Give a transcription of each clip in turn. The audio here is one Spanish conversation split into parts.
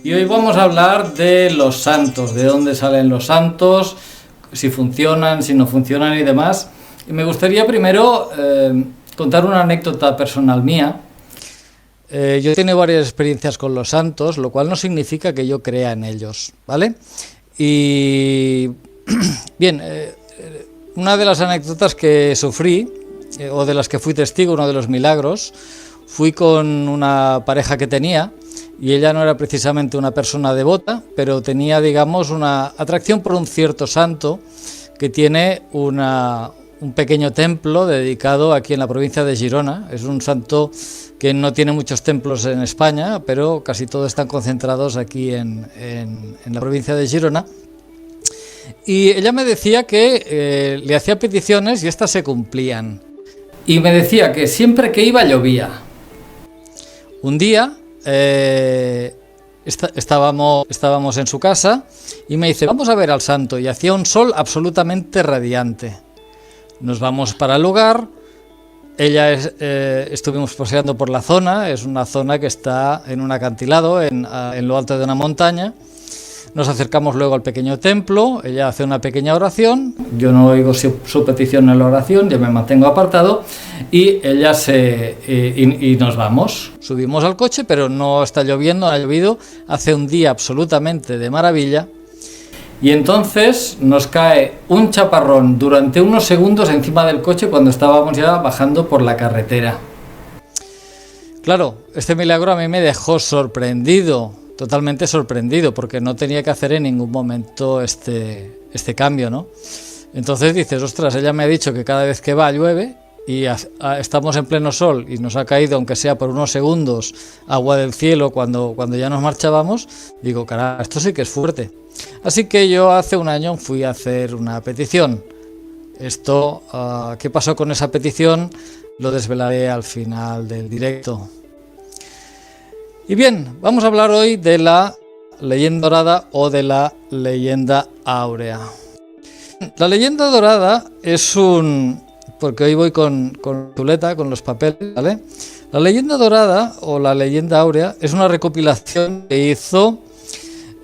Y hoy vamos a hablar de los santos, de dónde salen los santos, si funcionan, si no funcionan y demás. Y me gustaría primero contar una anécdota personal mía. Yo he tenido varias experiencias con los santos, lo cual no significa que yo crea en ellos, ¿vale? Y bien, una de las anécdotas que sufrí, o de las que fui testigo, uno de los milagros, fui con una pareja que tenía, y ella no era precisamente una persona devota, pero tenía, digamos, una atracción por un cierto santo que tiene un pequeño templo dedicado aquí en la provincia de Girona. Es un santo que no tiene muchos templos en España, pero casi todos están concentrados aquí en la provincia de Girona. Y ella me decía que le hacía peticiones y estas se cumplían. Y me decía que siempre que iba llovía. Un día estábamos en su casa y me dice, vamos a ver al santo, y hacía un sol absolutamente radiante. Nos vamos para el lugar. Estuvimos paseando por la zona. Es una zona que está en un acantilado, en lo alto de una montaña. Nos acercamos luego al pequeño templo. Ella hace una pequeña oración. Yo no oigo su petición en la oración, yo me mantengo apartado. Y ella y nos vamos. Subimos al coche, pero no está lloviendo, no ha llovido. Hace un día absolutamente de maravilla. Y entonces nos cae un chaparrón durante unos segundos encima del coche cuando estábamos ya bajando por la carretera. Claro, este milagro a mí me dejó sorprendido, totalmente sorprendido, porque no tenía que hacer en ningún momento este cambio, ¿no? Entonces dices, ostras, ella me ha dicho que cada vez que va llueve y estamos en pleno sol y nos ha caído, aunque sea por unos segundos, agua del cielo cuando ya nos marchábamos. Digo, carajo, esto sí que es fuerte. Así que yo hace un año fui a hacer una petición. ¿Qué pasó con esa petición? Lo desvelaré al final del directo. Y bien, vamos a hablar hoy de la leyenda dorada o de la leyenda áurea. La leyenda dorada es porque hoy voy con chuleta, con los papeles, ¿vale? La leyenda dorada o la leyenda áurea es una recopilación que hizo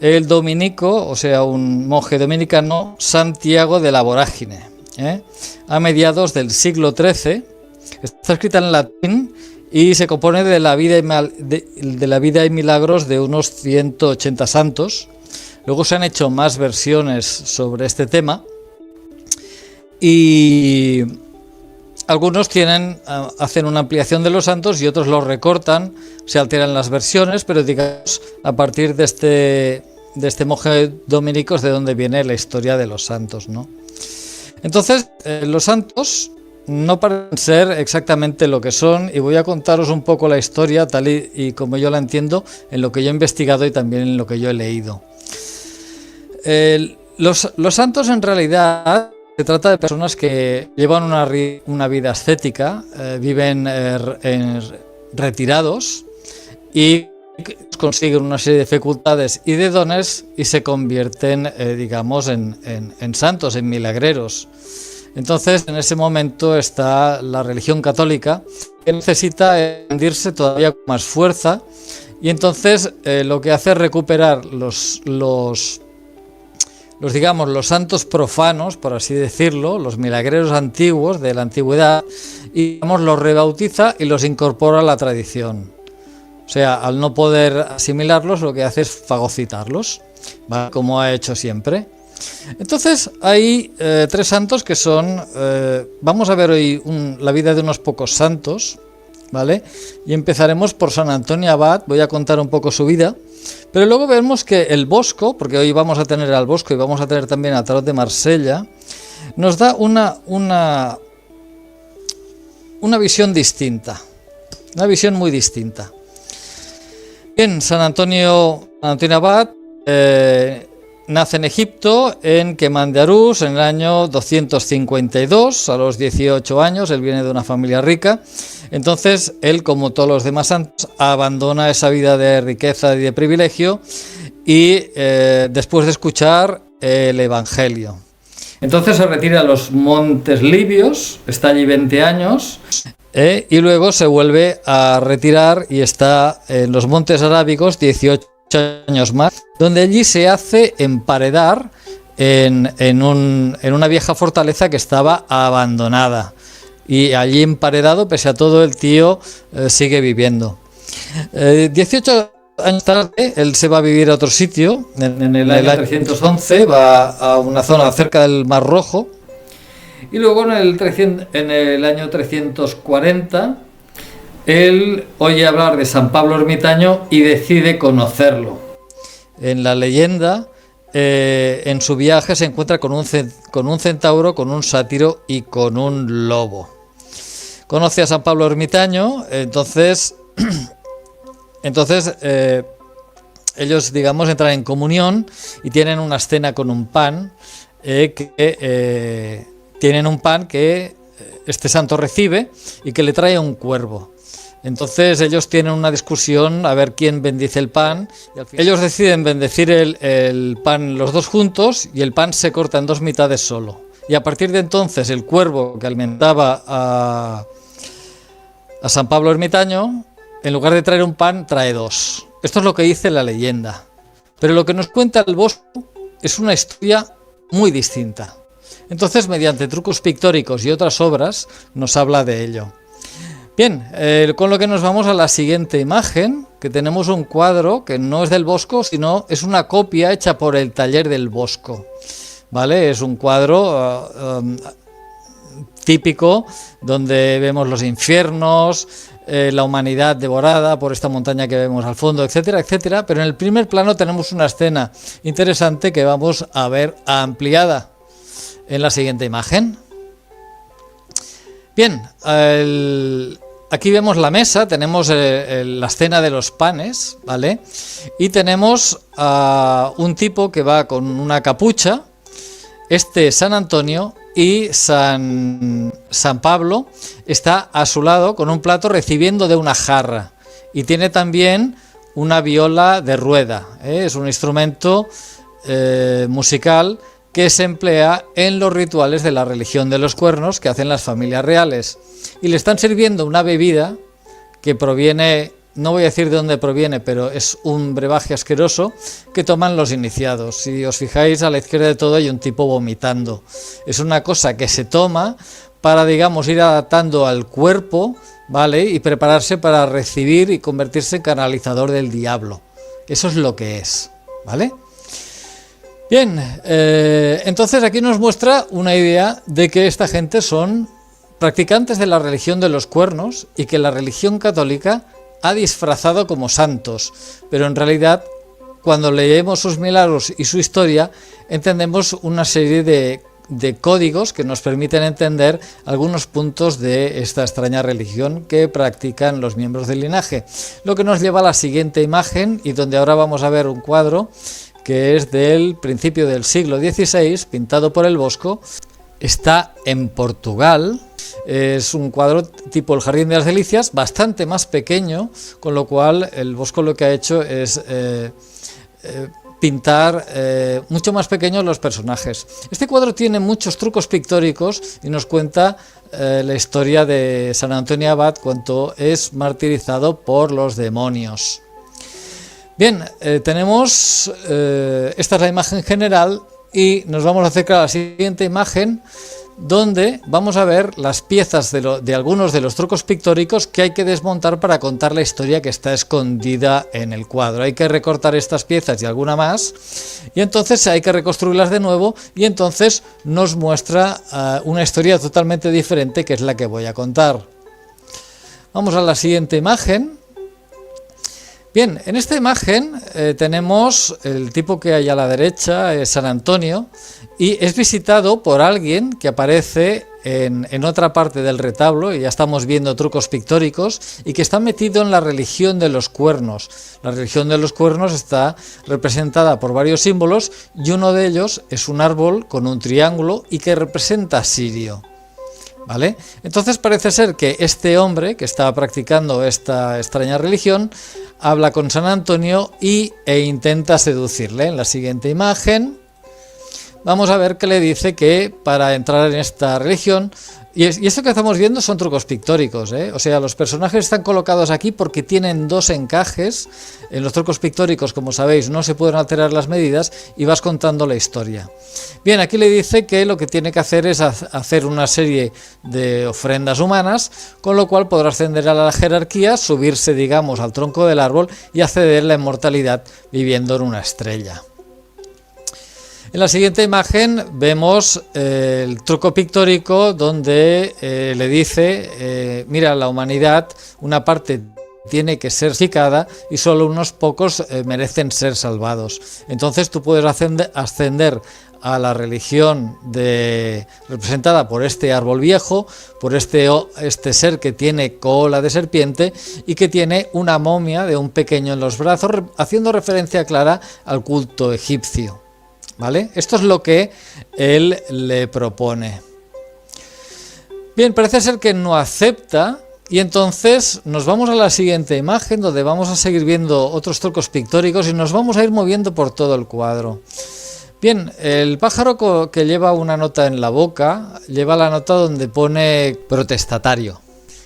el dominico, o sea, un monje dominicano, Santiago de la Vorágine, a mediados del siglo XIII. Está escrita en latín y se compone de la vida y milagros de unos 180 santos. Luego se han hecho más versiones sobre este tema y algunos hacen una ampliación de los santos y otros los recortan, se alteran las versiones, pero digamos a partir de este monje dominico es de donde viene la historia de los santos, ¿no? Entonces, los santos no parecen ser exactamente lo que son, y voy a contaros un poco la historia tal y como yo la entiendo, en lo que yo he investigado y también en lo que yo he leído. Los santos en realidad se trata de personas que llevan una vida ascética, viven retirados y consiguen una serie de facultades y de dones y se convierten, digamos, en santos, en milagreros. Entonces, en ese momento está la religión católica, que necesita expandirse todavía con más fuerza, y entonces lo que hace es recuperar los santos profanos, por así decirlo, los milagreros antiguos de la antigüedad, y digamos, los rebautiza y los incorpora a la tradición. O sea, al no poder asimilarlos, lo que hace es fagocitarlos, ¿vale? Como ha hecho siempre. Entonces, hay tres santos que son... vamos a ver hoy la vida de unos pocos santos, ¿vale? Y empezaremos por San Antonio Abad. Voy a contar un poco su vida, pero luego vemos que el Bosco, porque hoy vamos a tener al Bosco y vamos a tener también a Tarot de Marsella, nos da una visión distinta, una visión muy distinta. Bien, San Antonio Abad nace en Egipto, en Kemandarús, en el año 252, a los 18 años. Él viene de una familia rica. Entonces, él, como todos los demás santos, abandona esa vida de riqueza y de privilegio y después de escuchar el Evangelio. Entonces se retira a los Montes Libios, está allí 20 años, y luego se vuelve a retirar y está en los Montes Arábigos 18 años más, donde allí se hace emparedar en una vieja fortaleza que estaba abandonada. Y allí emparedado, pese a todo, el tío sigue viviendo. 18 años tarde, él se va a vivir a otro sitio. En el año 311 va a una zona cerca del Mar Rojo. Y luego en el año 340, él oye hablar de San Pablo Ermitaño y decide conocerlo. En la leyenda, en su viaje se encuentra con un centauro, con un sátiro y con un lobo. Conoce a San Pablo Ermitaño, entonces ellos, digamos, entran en comunión y tienen una cena con un pan tienen un pan que este santo recibe y que le trae un cuervo. Entonces ellos tienen una discusión a ver quién bendice el pan. Ellos deciden bendecir el pan los dos juntos y el pan se corta en dos mitades solo. Y a partir de entonces el cuervo que alimentaba a San Pablo Ermitaño, en lugar de traer un pan, trae dos. Esto es lo que dice la leyenda. Pero lo que nos cuenta el Bosco es una historia muy distinta. Entonces, mediante trucos pictóricos y otras obras, nos habla de ello. Bien, con lo que nos vamos a la siguiente imagen, que tenemos un cuadro que no es del Bosco, sino es una copia hecha por el taller del Bosco. ¿Vale? Es un cuadro típico donde vemos los infiernos, la humanidad devorada por esta montaña que vemos al fondo, etcétera, etcétera. Pero en el primer plano tenemos una escena interesante que vamos a ver ampliada en la siguiente imagen. Bien, aquí vemos la mesa, tenemos la escena de los panes, ¿vale? Y tenemos a un tipo que va con una capucha, San Antonio, y San Pablo está a su lado con un plato recibiendo de una jarra. Y tiene también una viola de rueda, es un instrumento musical que se emplea en los rituales de la religión de los cuernos que hacen las familias reales. Y le están sirviendo una bebida que proviene, no voy a decir de dónde proviene, pero es un brebaje asqueroso que toman los iniciados. Si os fijáis, a la izquierda de todo hay un tipo vomitando. Es una cosa que se toma para, digamos, ir adaptando al cuerpo, ¿vale? Y prepararse para recibir y convertirse en canalizador del diablo. Eso es lo que es, ¿vale? Bien, entonces aquí nos muestra una idea de que esta gente son practicantes de la religión de los cuernos y que la religión católica ha disfrazado como santos, pero en realidad cuando leemos sus milagros y su historia entendemos una serie de códigos que nos permiten entender algunos puntos de esta extraña religión que practican los miembros del linaje. Lo que nos lleva a la siguiente imagen y donde ahora vamos a ver un cuadro que es del principio del siglo XVI, pintado por el Bosco. Está en Portugal, es un cuadro tipo el Jardín de las Delicias, bastante más pequeño, con lo cual el Bosco lo que ha hecho es pintar mucho más pequeños los personajes. Este cuadro tiene muchos trucos pictóricos y nos cuenta la historia de San Antonio Abad cuando es martirizado por los demonios. Bien, tenemos, esta es la imagen general y nos vamos a acercar a la siguiente imagen donde vamos a ver las piezas de algunos de los trucos pictóricos que hay que desmontar para contar la historia que está escondida en el cuadro. Hay que recortar estas piezas y alguna más y entonces hay que reconstruirlas de nuevo y entonces nos muestra una historia totalmente diferente que es la que voy a contar. Vamos a la siguiente imagen. Bien, en esta imagen tenemos el tipo que hay a la derecha, es San Antonio, y es visitado por alguien que aparece en otra parte del retablo, y ya estamos viendo trucos pictóricos, y que está metido en la religión de los cuernos. La religión de los cuernos está representada por varios símbolos, y uno de ellos es un árbol con un triángulo y que representa a Sirio. ¿Vale? Entonces parece ser que este hombre que está practicando esta extraña religión habla con San Antonio e intenta seducirle. En la siguiente imagen vamos a ver que le dice que para entrar en esta religión, y esto que estamos viendo son trucos pictóricos, ¿eh? O sea, los personajes están colocados aquí porque tienen dos encajes. En los trucos pictóricos, como sabéis, no se pueden alterar las medidas y vas contando la historia. Bien, aquí le dice que lo que tiene que hacer es hacer una serie de ofrendas humanas, con lo cual podrá ascender a la jerarquía, subirse, digamos, al tronco del árbol y acceder a la inmortalidad viviendo en una estrella. En la siguiente imagen vemos el truco pictórico donde le dice, mira, la humanidad, una parte tiene que ser sacrificada y solo unos pocos merecen ser salvados. Entonces tú puedes ascender a la religión representada por este árbol viejo, por este ser que tiene cola de serpiente y que tiene una momia de un pequeño en los brazos, haciendo referencia clara al culto egipcio. ¿Vale? Esto es lo que él le propone. Bien, parece ser que no acepta y entonces nos vamos a la siguiente imagen donde vamos a seguir viendo otros trucos pictóricos y nos vamos a ir moviendo por todo el cuadro. Bien, el pájaro que lleva una nota en la boca, lleva la nota donde pone protestatario.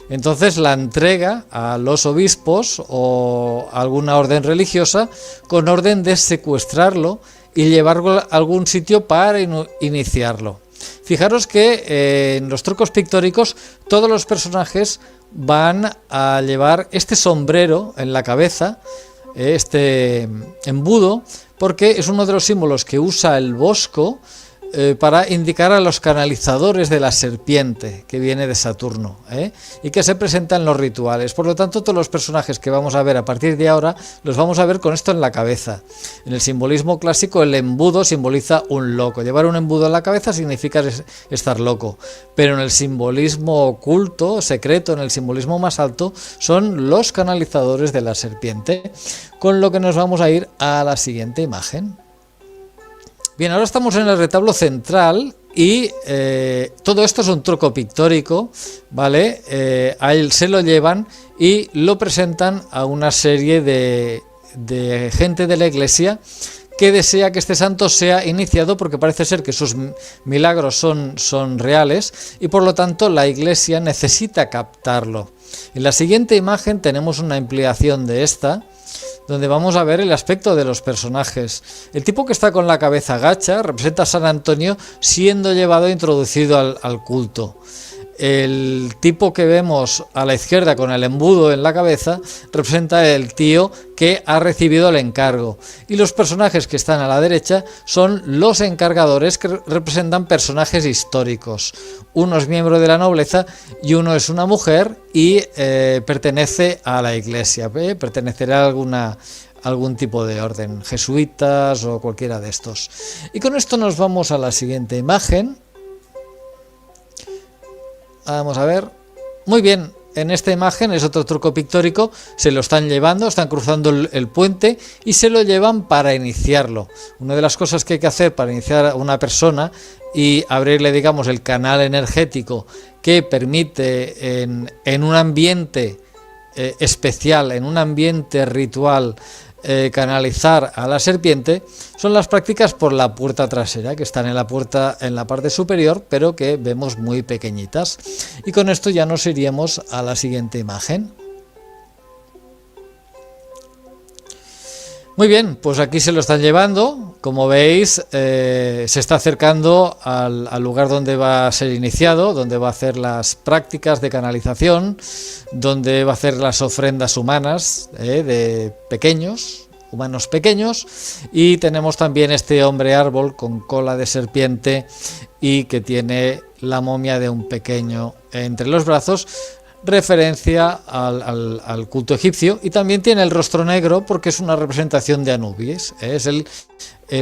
Entonces la entrega a los obispos o a alguna orden religiosa con orden de secuestrarlo y llevarlo a algún sitio para iniciarlo. Fijaros que en los trucos pictóricos todos los personajes van a llevar este sombrero en la cabeza, este embudo, porque es uno de los símbolos que usa el Bosco para indicar a los canalizadores de la serpiente que viene de Saturno, y que se presenta en los rituales. Por lo tanto, todos los personajes que vamos a ver a partir de ahora los vamos a ver con esto en la cabeza. En el simbolismo clásico, el embudo simboliza un loco. Llevar un embudo en la cabeza significa estar loco, pero en el simbolismo oculto, secreto, en el simbolismo más alto, son los canalizadores de la serpiente, con lo que nos vamos a ir a la siguiente imagen. Bien, ahora estamos en el retablo central y todo esto es un truco pictórico, ¿vale? A él se lo llevan y lo presentan a una serie de gente de la iglesia que desea que este santo sea iniciado porque parece ser que sus milagros son reales y por lo tanto la iglesia necesita captarlo. En la siguiente imagen tenemos una ampliación de esta, donde vamos a ver el aspecto de los personajes. El tipo que está con la cabeza gacha representa a San Antonio siendo llevado e introducido al culto. El tipo que vemos a la izquierda con el embudo en la cabeza representa el tío que ha recibido el encargo. Y los personajes que están a la derecha son los encargadores que representan personajes históricos. Uno es miembro de la nobleza y uno es una mujer y pertenece a la iglesia. Pertenecerá a algún tipo de orden, jesuitas o cualquiera de estos. Y con esto nos vamos a la siguiente imagen. Vamos a ver. Muy bien, en esta imagen es otro truco pictórico. Se lo están llevando, están cruzando el puente y se lo llevan para iniciarlo. Una de las cosas que hay que hacer para iniciar a una persona y abrirle, digamos, el canal energético que permite en un ambiente especial, en un ambiente ritual, canalizar a la serpiente, son las prácticas por la puerta trasera, que están en la parte superior, pero que vemos muy pequeñitas. Y con esto ya nos iríamos a la siguiente imagen. Muy bien, pues aquí se lo están llevando. Como veis, se está acercando al lugar donde va a ser iniciado, donde va a hacer las prácticas de canalización, donde va a hacer las ofrendas humanas de humanos pequeños, y tenemos también este hombre árbol con cola de serpiente y que tiene la momia de un pequeño entre los brazos, referencia al culto egipcio, y también tiene el rostro negro porque es una representación de Anubis, es el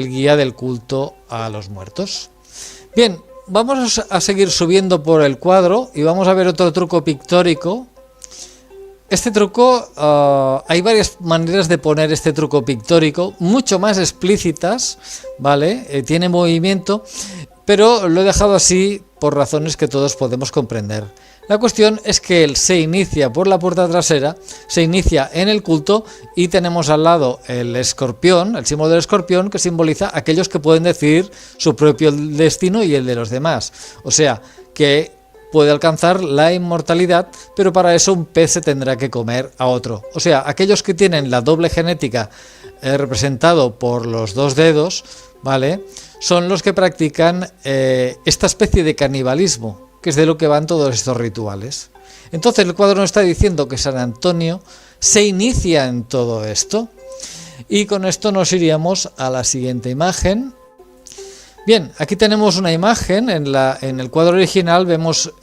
guía del culto a los muertos. Bien, vamos a seguir subiendo por el cuadro y vamos a ver otro truco pictórico. Este truco, hay varias maneras de poner este truco pictórico, mucho más explícitas, ¿vale? Tiene movimiento, pero lo he dejado así por razones que todos podemos comprender. La cuestión es que él se inicia por la puerta trasera, se inicia en el culto y tenemos al lado el escorpión, el símbolo del escorpión, que simboliza a aquellos que pueden decidir su propio destino y el de los demás. O sea, que puede alcanzar la inmortalidad, pero para eso un pez se tendrá que comer a otro. O sea, aquellos que tienen la doble genética representado por los dos dedos, ¿vale?, son los que practican esta especie de canibalismo, que es de lo que van todos estos rituales. Entonces el cuadro nos está diciendo que San Antonio se inicia en todo esto, y con esto nos iríamos a la siguiente imagen. Bien, aquí tenemos una imagen, en el cuadro original vemos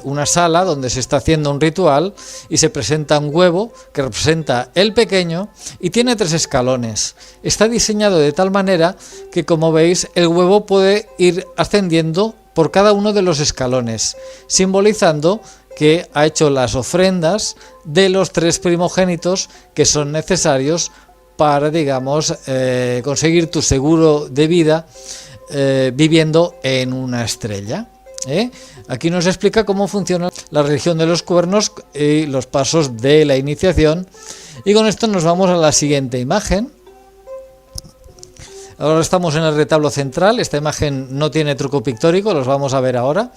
una sala donde se está haciendo un ritual y se presenta un huevo que representa el pequeño y tiene 3 escalones. Está diseñado de tal manera que, como veis, el huevo puede ir ascendiendo por cada uno de los escalones, simbolizando que ha hecho las ofrendas de los 3 primogénitos que son necesarios para, digamos, conseguir tu seguro de vida viviendo en una estrella. Aquí nos explica cómo funciona la religión de los cuernos y los pasos de la iniciación, y con esto nos vamos a la siguiente imagen. Ahora estamos en el retablo central. Esta imagen no tiene truco pictórico, los vamos a ver ahora.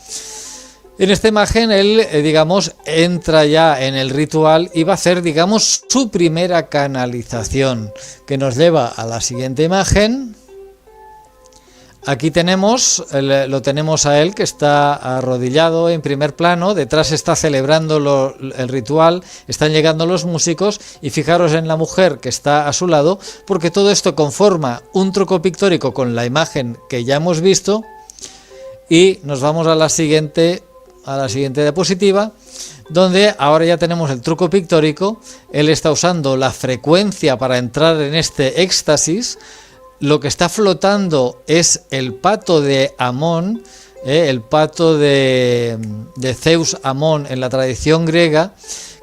En esta imagen él, digamos, entra ya en el ritual y va a hacer, digamos, su primera canalización, que nos lleva a la siguiente imagen. Aquí lo tenemos a él, que está arrodillado en primer plano, detrás está celebrando el ritual, están llegando los músicos, y fijaros en la mujer que está a su lado, porque todo esto conforma un truco pictórico con la imagen que ya hemos visto. Y nos vamos a la siguiente diapositiva, donde ahora ya tenemos el truco pictórico. Él está usando la frecuencia para entrar en este éxtasis. Lo que está flotando es el pato de Amón, el pato de Zeus Amón en la tradición griega,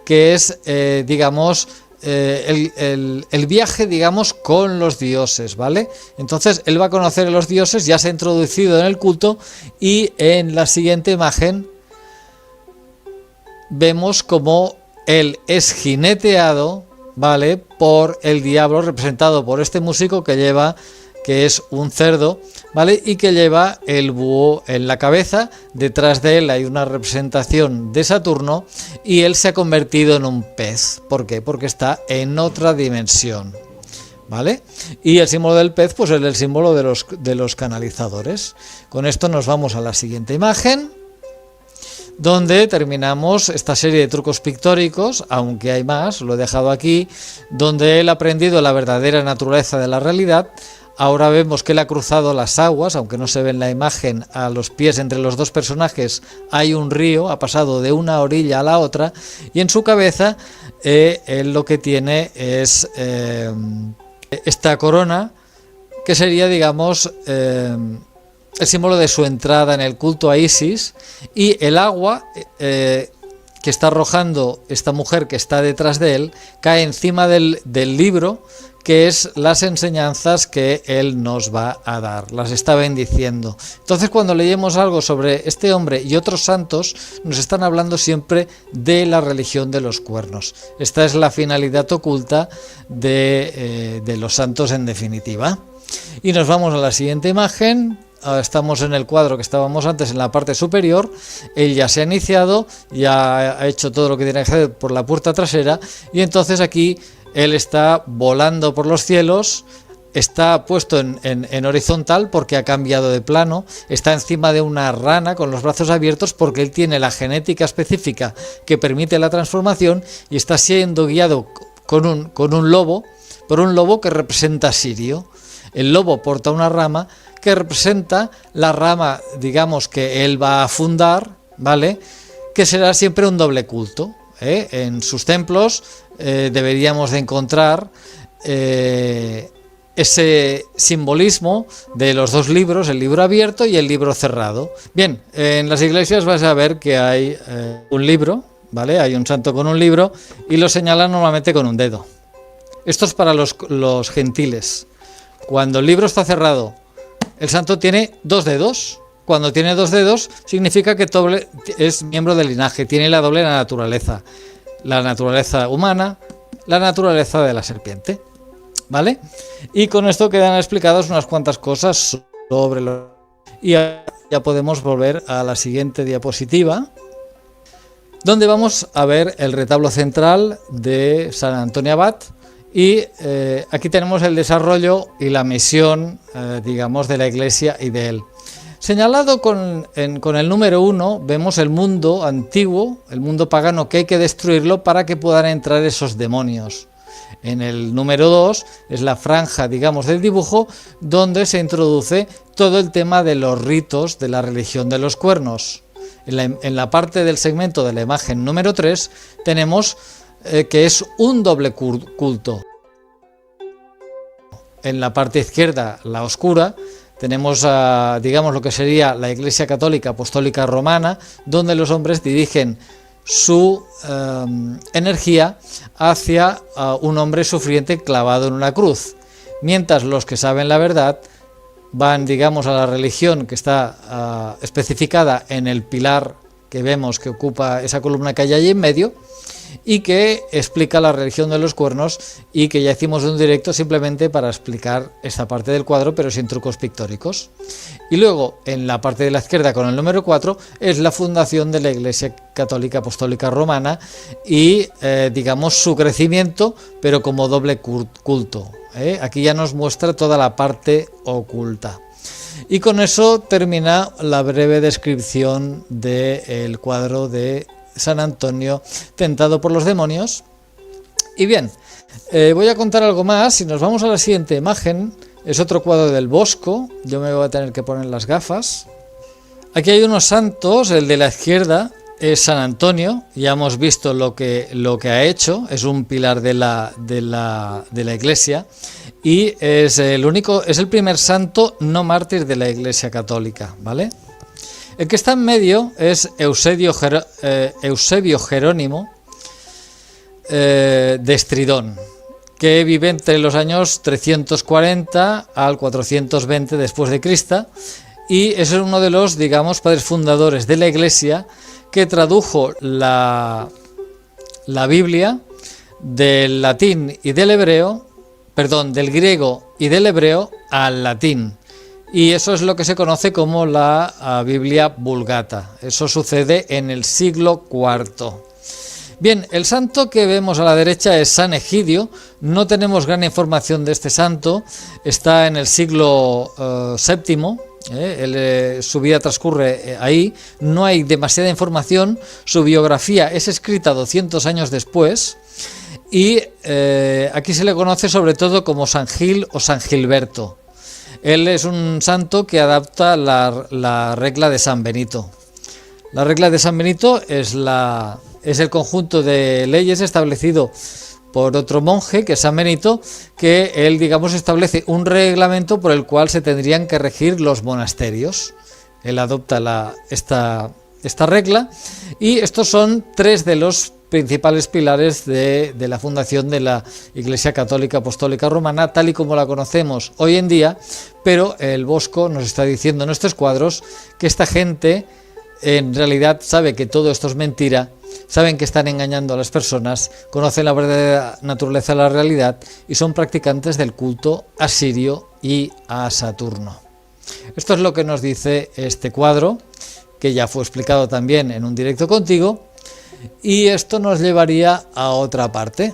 que es, digamos, el viaje, digamos, con los dioses, ¿vale? Entonces él va a conocer a los dioses, ya se ha introducido en el culto, y en la siguiente imagen vemos como él es jineteado, ¿vale?, por el diablo, representado por este músico que es un cerdo, ¿vale?, y que lleva el búho en la cabeza. Detrás de él hay una representación de Saturno, y él se ha convertido en un pez. ¿Por qué? Porque está en otra dimensión, ¿vale? Y el símbolo del pez, pues es el símbolo de los canalizadores. Con esto nos vamos a la siguiente imagen, donde terminamos esta serie de trucos pictóricos, aunque hay más, lo he dejado aquí, donde él ha aprendido la verdadera naturaleza de la realidad. Ahora vemos que él ha cruzado las aguas, aunque no se ve en la imagen, a los pies entre los dos personajes hay un río, ha pasado de una orilla a la otra, y en su cabeza él lo que tiene es esta corona, que sería, digamos, el símbolo de su entrada en el culto a Isis, y el agua que está arrojando esta mujer que está detrás de él cae encima del libro, que es las enseñanzas que él nos va a dar, las está bendiciendo. Entonces, cuando leemos algo sobre este hombre y otros santos, nos están hablando siempre de la religión de los cuernos. Esta es la finalidad oculta de los santos, en definitiva. Y nos vamos a la siguiente imagen. Estamos en el cuadro que estábamos antes, en la parte superior. Él ya se ha iniciado, ya ha hecho todo lo que tiene que hacer por la puerta trasera, y entonces aquí él está volando por los cielos, está puesto en horizontal porque ha cambiado de plano, está encima de una rana con los brazos abiertos porque él tiene la genética específica que permite la transformación, y está siendo guiado por un lobo que representa a Sirio. El lobo porta una rama que representa la rama, digamos, que él va a fundar, ¿vale?, que será siempre un doble culto. En sus templos deberíamos de encontrar ese simbolismo de los dos libros, el libro abierto y el libro cerrado. Bien, en las iglesias vas a ver que hay un libro, ¿vale? Hay un santo con un libro, y lo señalan normalmente con un dedo. Esto es para los gentiles. Cuando el libro está cerrado, el santo tiene 2 dedos. cuando tiene 2 dedos, significa que es miembro del linaje, tiene la doble naturaleza. La naturaleza humana, la naturaleza de la serpiente. ¿Vale? Y con esto quedan explicadas unas cuantas cosas sobre lo... Y ya podemos volver a la siguiente diapositiva, donde vamos a ver el retablo central de San Antonio Abad. Y aquí tenemos el desarrollo y la misión, digamos, de la Iglesia y de él. Señalado con el número 1, vemos el mundo antiguo, el mundo pagano, que hay que destruirlo para que puedan entrar esos demonios. En el número 2 es la franja, digamos, del dibujo, donde se introduce todo el tema de los ritos de la religión de los cuernos. En la parte del segmento de la imagen número 3 tenemos que es un doble culto. En la parte izquierda, la oscura, tenemos, digamos, lo que sería la Iglesia Católica Apostólica Romana, donde los hombres dirigen su energía hacia un hombre sufriente clavado en una cruz, mientras los que saben la verdad van, digamos, a la religión que está especificada en el pilar que vemos que ocupa esa columna que hay allí en medio y que explica la religión de los cuernos, y que ya hicimos un directo simplemente para explicar esta parte del cuadro, pero sin trucos pictóricos. Y luego en la parte de la izquierda con el número 4 es la fundación de la Iglesia Católica Apostólica Romana y digamos su crecimiento, pero como doble culto. Aquí ya nos muestra toda la parte oculta. Y con eso termina la breve descripción del cuadro de San Antonio tentado por los demonios. Y bien, voy a contar algo más. Si nos vamos a la siguiente imagen, es otro cuadro del Bosco. Yo me voy a tener que poner las gafas. Aquí hay unos santos. El de la izquierda es San Antonio. Ya hemos visto lo que ha hecho. Es un pilar de la Iglesia. Y es el primer santo no mártir de la Iglesia Católica, ¿vale? El que está en medio es Eusebio Jerónimo de Estridón, que vive entre los años 340 al 420 después de Cristo, y es uno de los, digamos, padres fundadores de la Iglesia, que tradujo la Biblia del latín y del hebreo, del griego y del hebreo al latín. Y eso es lo que se conoce como la Biblia Vulgata. Eso sucede en el siglo IV. Bien, el santo que vemos a la derecha es San Egidio. No tenemos gran información de este santo. Está en el siglo VII. Su vida transcurre ahí. No hay demasiada información. Su biografía es escrita 200 años después. Y aquí se le conoce sobre todo como San Gil o San Gilberto. Él es un santo que adapta la regla de San Benito. La regla de San Benito es el conjunto de leyes establecido por otro monje, que es San Benito, que él, digamos, establece un reglamento por el cual se tendrían que regir los monasterios. Él adopta esta regla, y estos son 3 de los principales pilares de la fundación de la Iglesia Católica Apostólica Romana, tal y como la conocemos hoy en día. Pero el Bosco nos está diciendo en estos cuadros que esta gente en realidad sabe que todo esto es mentira, saben que están engañando a las personas, conocen la verdadera naturaleza de la realidad y son practicantes del culto a Sirio y a Saturno. Esto es lo que nos dice este cuadro, que ya fue explicado también en un directo contigo, y esto nos llevaría a otra parte.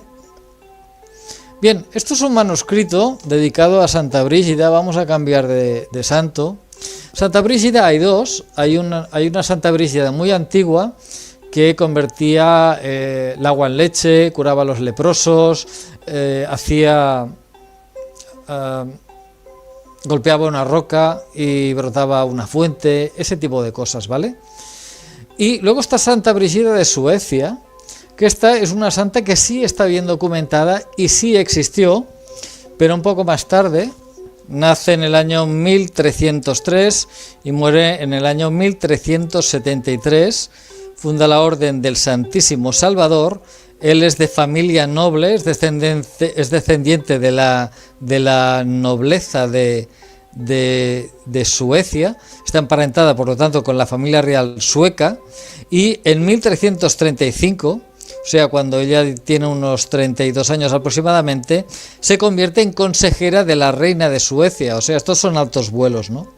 Bien, esto es un manuscrito dedicado a Santa Brígida. Vamos a cambiar de santo. Santa Brígida hay 2. Hay una Santa Brígida muy antigua que convertía el agua en leche, curaba a los leprosos, golpeaba una roca y brotaba una fuente, ese tipo de cosas, ¿vale? Y luego está Santa Brígida de Suecia, que esta es una santa que sí está bien documentada y sí existió, pero un poco más tarde. Nace en el año 1303 y muere en el año 1373. Funda la Orden del Santísimo Salvador. Él es de familia noble, es descendiente de la nobleza de de Suecia, está emparentada por lo tanto con la familia real sueca, y en 1335, o sea, cuando ella tiene unos 32 años aproximadamente, se convierte en consejera de la reina de Suecia. O sea, estos son altos vuelos, ¿no?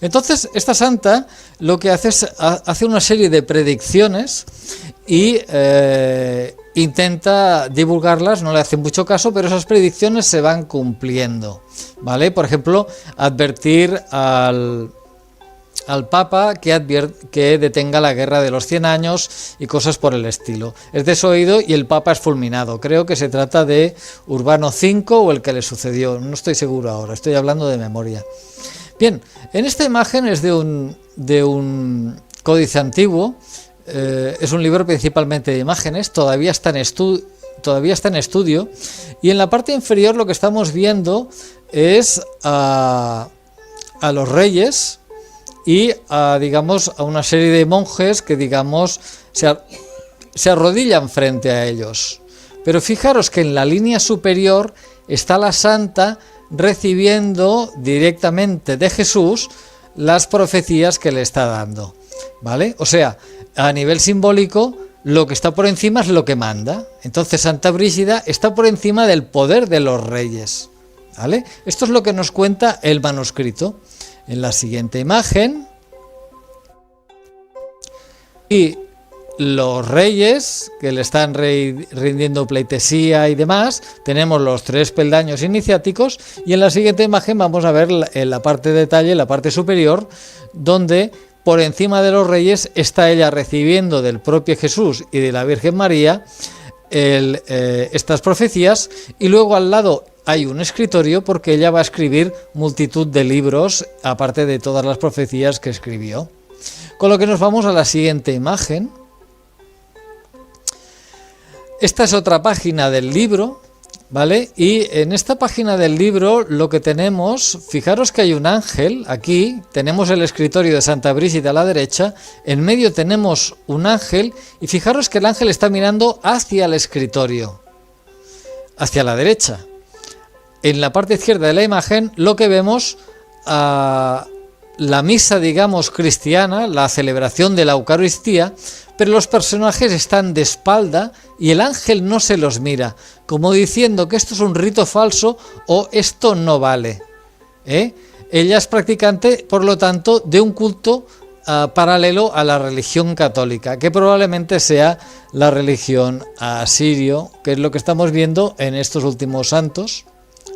Entonces, esta santa lo que hace es hace una serie de predicciones y intenta divulgarlas, no le hace mucho caso, pero esas predicciones se van cumpliendo, ¿vale? Por ejemplo, advertir al Papa que detenga la guerra de los 100 años y cosas por el estilo. Es desoído y el Papa es fulminado. Creo que se trata de Urbano V o el que le sucedió, no estoy seguro ahora, estoy hablando de memoria. Bien, en esta imagen es de un códice antiguo, es un libro principalmente de imágenes, todavía está en estudio, y en la parte inferior lo que estamos viendo es a los reyes y a una serie de monjes que se arrodillan frente a ellos. Pero fijaros que en la línea superior está la santa recibiendo directamente de Jesús las profecías que le está dando, ¿vale? O sea, a nivel simbólico, lo que está por encima es lo que manda. Entonces Santa Brígida está por encima del poder de los reyes, ¿vale? Esto es lo que nos cuenta el manuscrito. En la siguiente imagen, y los reyes que le están rindiendo pleitesía y demás, tenemos los 3 peldaños iniciáticos, y en la siguiente imagen vamos a ver en la parte de detalle, en la parte superior, donde por encima de los reyes está ella recibiendo del propio Jesús y de la Virgen María estas profecías, y luego al lado hay un escritorio porque ella va a escribir multitud de libros aparte de todas las profecías que escribió. Con lo que nos vamos a la siguiente imagen. Esta es otra página del libro, ¿vale? Y en esta página del libro lo que tenemos, fijaros que hay un ángel, aquí tenemos el escritorio de Santa Brígida a la derecha, en medio tenemos un ángel, y fijaros que el ángel está mirando hacia el escritorio, hacia la derecha. En la parte izquierda de la imagen lo que vemos, la misa, cristiana, la celebración de la Eucaristía, pero los personajes están de espalda y el ángel no se los mira, como diciendo que esto es un rito falso o esto no vale. Ella es practicante, por lo tanto, de un culto paralelo a la religión católica, que probablemente sea la religión asirio, que es lo que estamos viendo en estos últimos santos,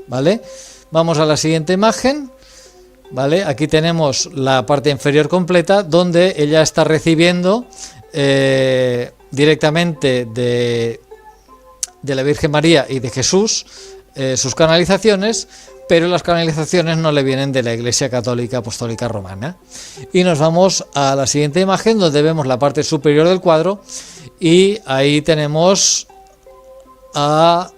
¿vale? Vamos a la siguiente imagen. ¿Vale? Aquí tenemos la parte inferior completa, donde ella está recibiendo directamente de la Virgen María y de Jesús sus canalizaciones, pero las canalizaciones no le vienen de la Iglesia Católica Apostólica Romana. Y nos vamos a la siguiente imagen, donde vemos la parte superior del cuadro, y ahí tenemos a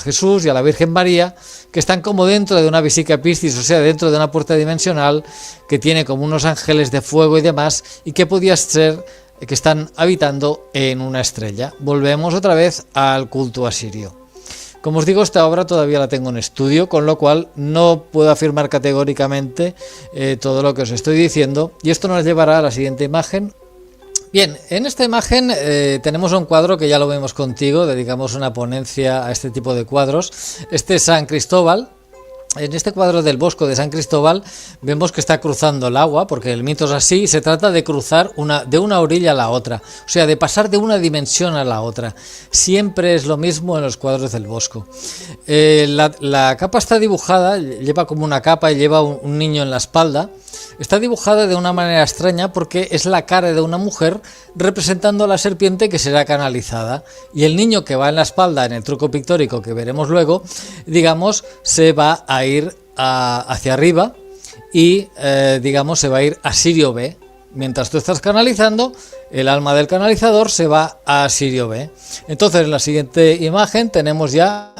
Jesús y a la Virgen María, que están como dentro de una vesica piscis, o sea, dentro de una puerta dimensional que tiene como unos ángeles de fuego y demás, y que podía ser que están habitando en una estrella. Volvemos otra vez al culto asirio. Como os digo, esta obra todavía la tengo en estudio, con lo cual no puedo afirmar categóricamente todo lo que os estoy diciendo, y esto nos llevará a la siguiente imagen. Bien, en esta imagen tenemos un cuadro que ya lo vemos contigo, dedicamos una ponencia a este tipo de cuadros. Este es San Cristóbal. En este cuadro del Bosco de San Cristóbal vemos que está cruzando el agua, porque el mito es así, y se trata de cruzar de una orilla a la otra, o sea, de pasar de una dimensión a la otra. Siempre es lo mismo en los cuadros del Bosco. La capa está dibujada, lleva como una capa y lleva un niño en la espalda. Está dibujada de una manera extraña porque es la cara de una mujer representando a la serpiente que será canalizada, y el niño que va en la espalda en el truco pictórico que veremos luego, se va a ir hacia arriba y se va a ir a Sirio B. Mientras tú estás canalizando, el alma del canalizador se va a Sirio B. Entonces en la siguiente imagen tenemos ya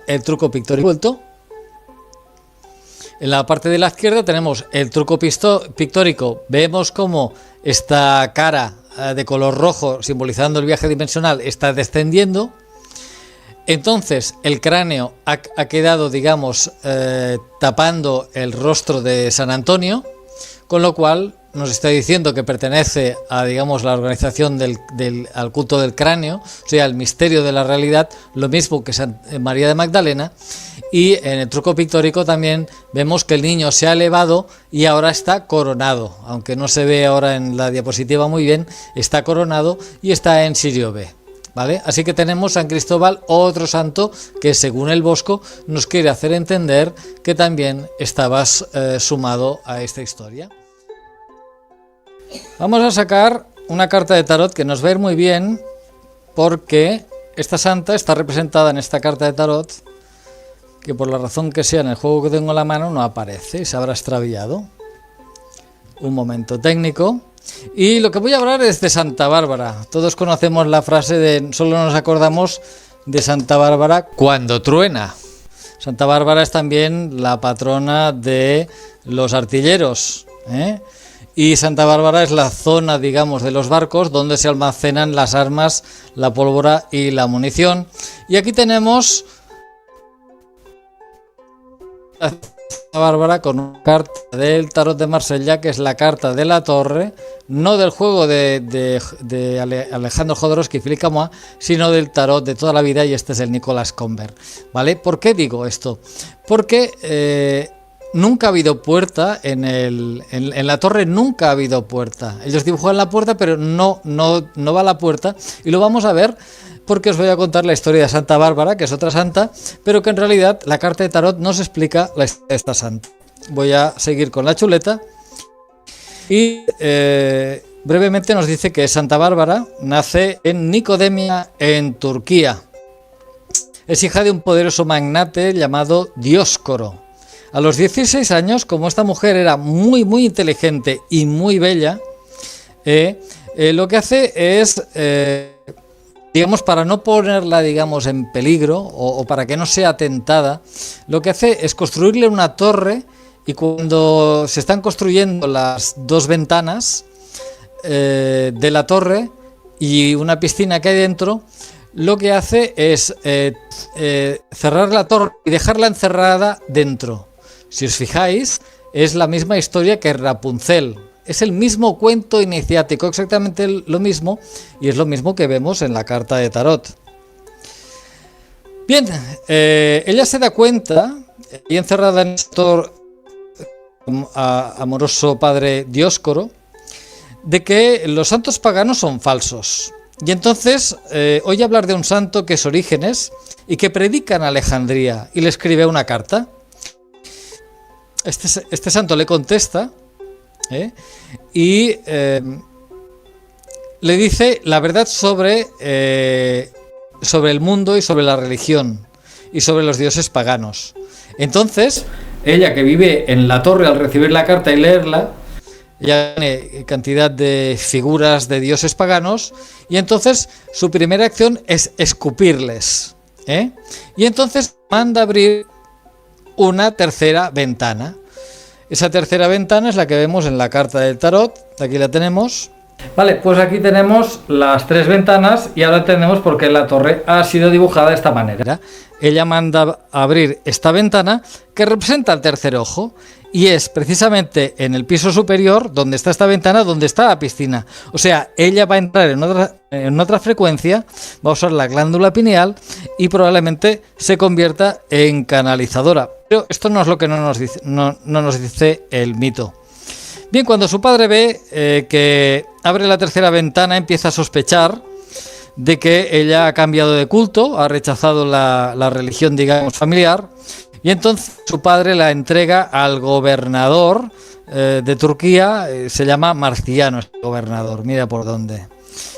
el truco pictórico vuelto. En la parte de la izquierda tenemos el truco pictórico. Vemos cómo esta cara de color rojo, simbolizando el viaje dimensional, está descendiendo. Entonces el cráneo ha quedado, digamos, tapando el rostro de San Antonio, con lo cual nos está diciendo que pertenece a, digamos, la organización al culto del cráneo, o sea, al misterio de la realidad, lo mismo que María de Magdalena. Y en el truco pictórico también vemos que el niño se ha elevado y ahora está coronado, aunque no se ve ahora en la diapositiva muy bien, está coronado y está en Sirio B. ¿Vale? Así que tenemos San Cristóbal, otro santo que según el Bosco nos quiere hacer entender que también estabas sumado a esta historia. Vamos a sacar una carta de tarot que nos va a ir muy bien, porque esta santa está representada en esta carta de tarot, que por la razón que sea en el juego que tengo en la mano no aparece, se habrá extraviado. Un momento técnico. Y lo que voy a hablar es de Santa Bárbara. Todos conocemos la frase de solo nos acordamos de Santa Bárbara cuando truena. Santa Bárbara es también la patrona de los artilleros, y Santa Bárbara es la zona, digamos, de los barcos donde se almacenan las armas, la pólvora y la munición. Y aquí tenemos a Santa Bárbara con una carta del tarot de Marsella, que es la carta de la torre, no del juego de Alejandro Jodorowsky y Philippe Camois, sino del tarot de toda la vida, y este es el Nicolas Convert, ¿vale? ¿Por qué digo esto? Porque nunca ha habido puerta en la torre, nunca ha habido puerta. Ellos dibujan la puerta, pero no va a la puerta, y lo vamos a ver porque os voy a contar la historia de Santa Bárbara, que es otra santa, pero que en realidad la carta de tarot nos explica la historia de esta santa. Voy a seguir con la chuleta y brevemente nos dice que Santa Bárbara nace en Nicodemia, en Turquía. Es hija de un poderoso magnate llamado Dioscoro. A los 16 años, como esta mujer era muy inteligente y muy bella, lo que hace es, digamos, para no ponerla, digamos, en peligro o para que no sea tentada, lo que hace es construirle una torre, y cuando se están construyendo las dos ventanas de la torre y una piscina que hay dentro, lo que hace es cerrar la torre y dejarla encerrada dentro. Si os fijáis, es la misma historia que Rapunzel. Es el mismo cuento iniciático, exactamente lo mismo, y es lo mismo que vemos en la carta de tarot. Bien, ella se da cuenta, y encerrada en este amoroso padre Dioscoro, de que los santos paganos son falsos. Y entonces oye hablar de un santo que es Orígenes y que predica en Alejandría, y le escribe una carta. Este santo le contesta y le dice la verdad sobre el mundo y sobre la religión y sobre los dioses paganos. Entonces, ella, que vive en la torre, al recibir la carta y leerla, ya tiene cantidad de figuras de dioses paganos, y entonces su primera acción es escupirles, y entonces manda abrir una tercera ventana. Esa tercera ventana es la que vemos en la carta del tarot. Aquí la tenemos. Vale, pues aquí tenemos las tres ventanas, y ahora entendemos por qué la torre ha sido dibujada de esta manera. Ella manda abrir esta ventana que representa el tercer ojo, y es precisamente en el piso superior, donde está esta ventana, donde está la piscina. O sea, ella va a entrar en otra frecuencia, va a usar la glándula pineal y probablemente se convierta en canalizadora. Pero esto no es lo que no nos dice el mito. Bien, cuando su padre ve que abre la tercera ventana, empieza a sospechar de que ella ha cambiado de culto, ha rechazado la religión, digamos, familiar, y entonces su padre la entrega al gobernador de Turquía, se llama Marciano, este gobernador, mira por dónde.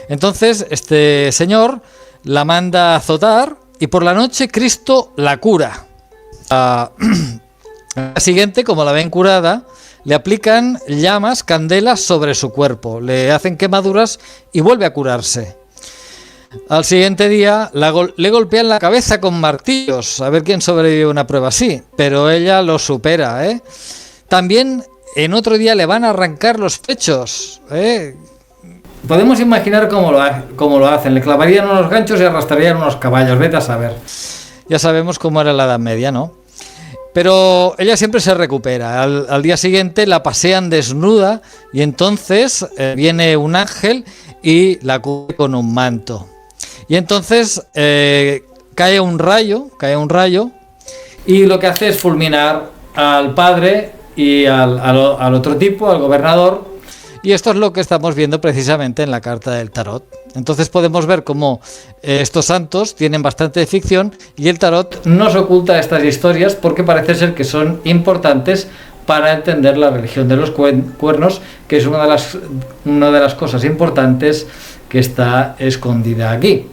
Entonces este señor la manda a azotar, y por la noche Cristo la cura. La siguiente, como la ven curada, le aplican llamas, candelas sobre su cuerpo, le hacen quemaduras y vuelve a curarse. Al siguiente día le golpean la cabeza con martillos, a ver quién sobrevive a una prueba así, pero ella lo supera, También en otro día le van a arrancar los pechos, podemos imaginar cómo lo hacen. Le clavarían unos ganchos y arrastrarían unos caballos, vete a saber. Ya sabemos cómo era la Edad Media, ¿no? Pero ella siempre se recupera. Al día siguiente la pasean desnuda y entonces viene un ángel y la cubre con un manto. Y entonces cae un rayo. Y lo que hace es fulminar al padre y al otro tipo, al gobernador. Y esto es lo que estamos viendo precisamente en la carta del tarot. Entonces podemos ver cómo estos santos tienen bastante ficción y el tarot nos oculta estas historias porque parece ser que son importantes para entender la religión de los cuernos, que es una de las cosas importantes que está escondida aquí.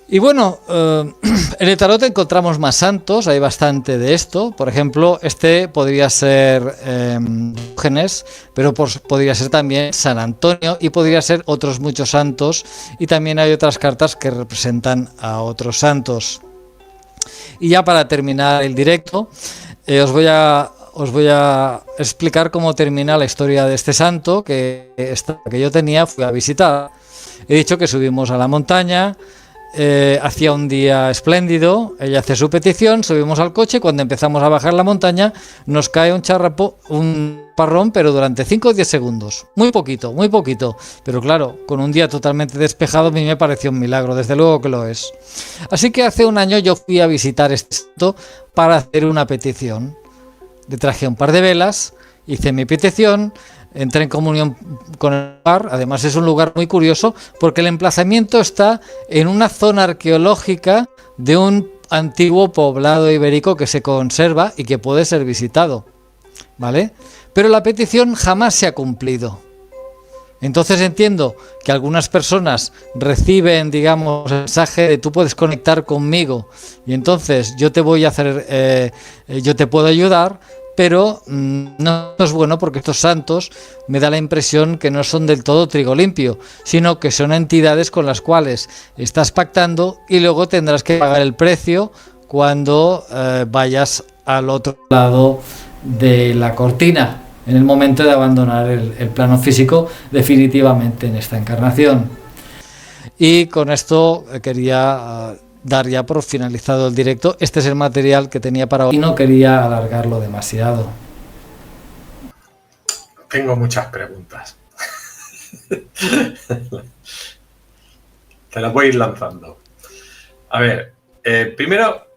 Y bueno, en el tarot encontramos más santos, hay bastante de esto. Por ejemplo, este podría ser Diógenes, pero podría ser también San Antonio y podría ser otros muchos santos. Y también hay otras cartas que representan a otros santos. Y ya para terminar el directo, os voy a explicar cómo termina la historia de este santo que yo fui a visitar. He dicho que subimos a la montaña. Hacía un día espléndido, ella hace su petición, subimos al coche, cuando empezamos a bajar la montaña nos cae un parrón, pero durante 5 o 10 segundos, muy poquito, pero claro, con un día totalmente despejado a mí me pareció un milagro, desde luego que lo es. Así que hace un año yo fui a visitar este santo para hacer una petición, le traje un par de velas, hice mi petición, entré en comunión con el lugar. Además es un lugar muy curioso porque el emplazamiento está en una zona arqueológica de un antiguo poblado ibérico que se conserva y que puede ser visitado, ¿vale? Pero la petición jamás se ha cumplido. Entonces entiendo que algunas personas reciben, digamos, el mensaje de tú puedes conectar conmigo y entonces yo te voy a hacer, yo te puedo ayudar. Pero no es bueno porque estos santos me da la impresión que no son del todo trigo limpio, sino que son entidades con las cuales estás pactando y luego tendrás que pagar el precio cuando vayas al otro lado de la cortina, en el momento de abandonar el plano físico definitivamente en esta encarnación. Y con esto quería dar ya por finalizado el directo. Este es el material que tenía para hoy y no quería alargarlo demasiado. Tengo muchas preguntas. Te las voy a ir lanzando. A ver, primero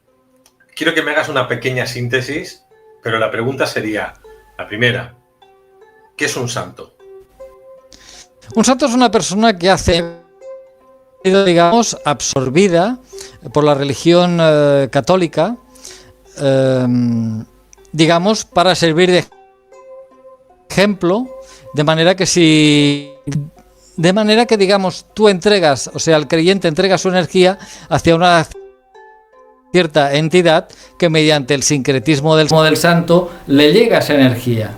quiero que me hagas una pequeña síntesis, pero la pregunta sería, la primera, ¿qué es un santo? Un santo es una persona que hace, digamos, absorbida por la religión católica, digamos, para servir de ejemplo, de manera que digamos tú entregas, o sea, el creyente entrega su energía hacia una cierta entidad que mediante el sincretismo del santo le llega esa energía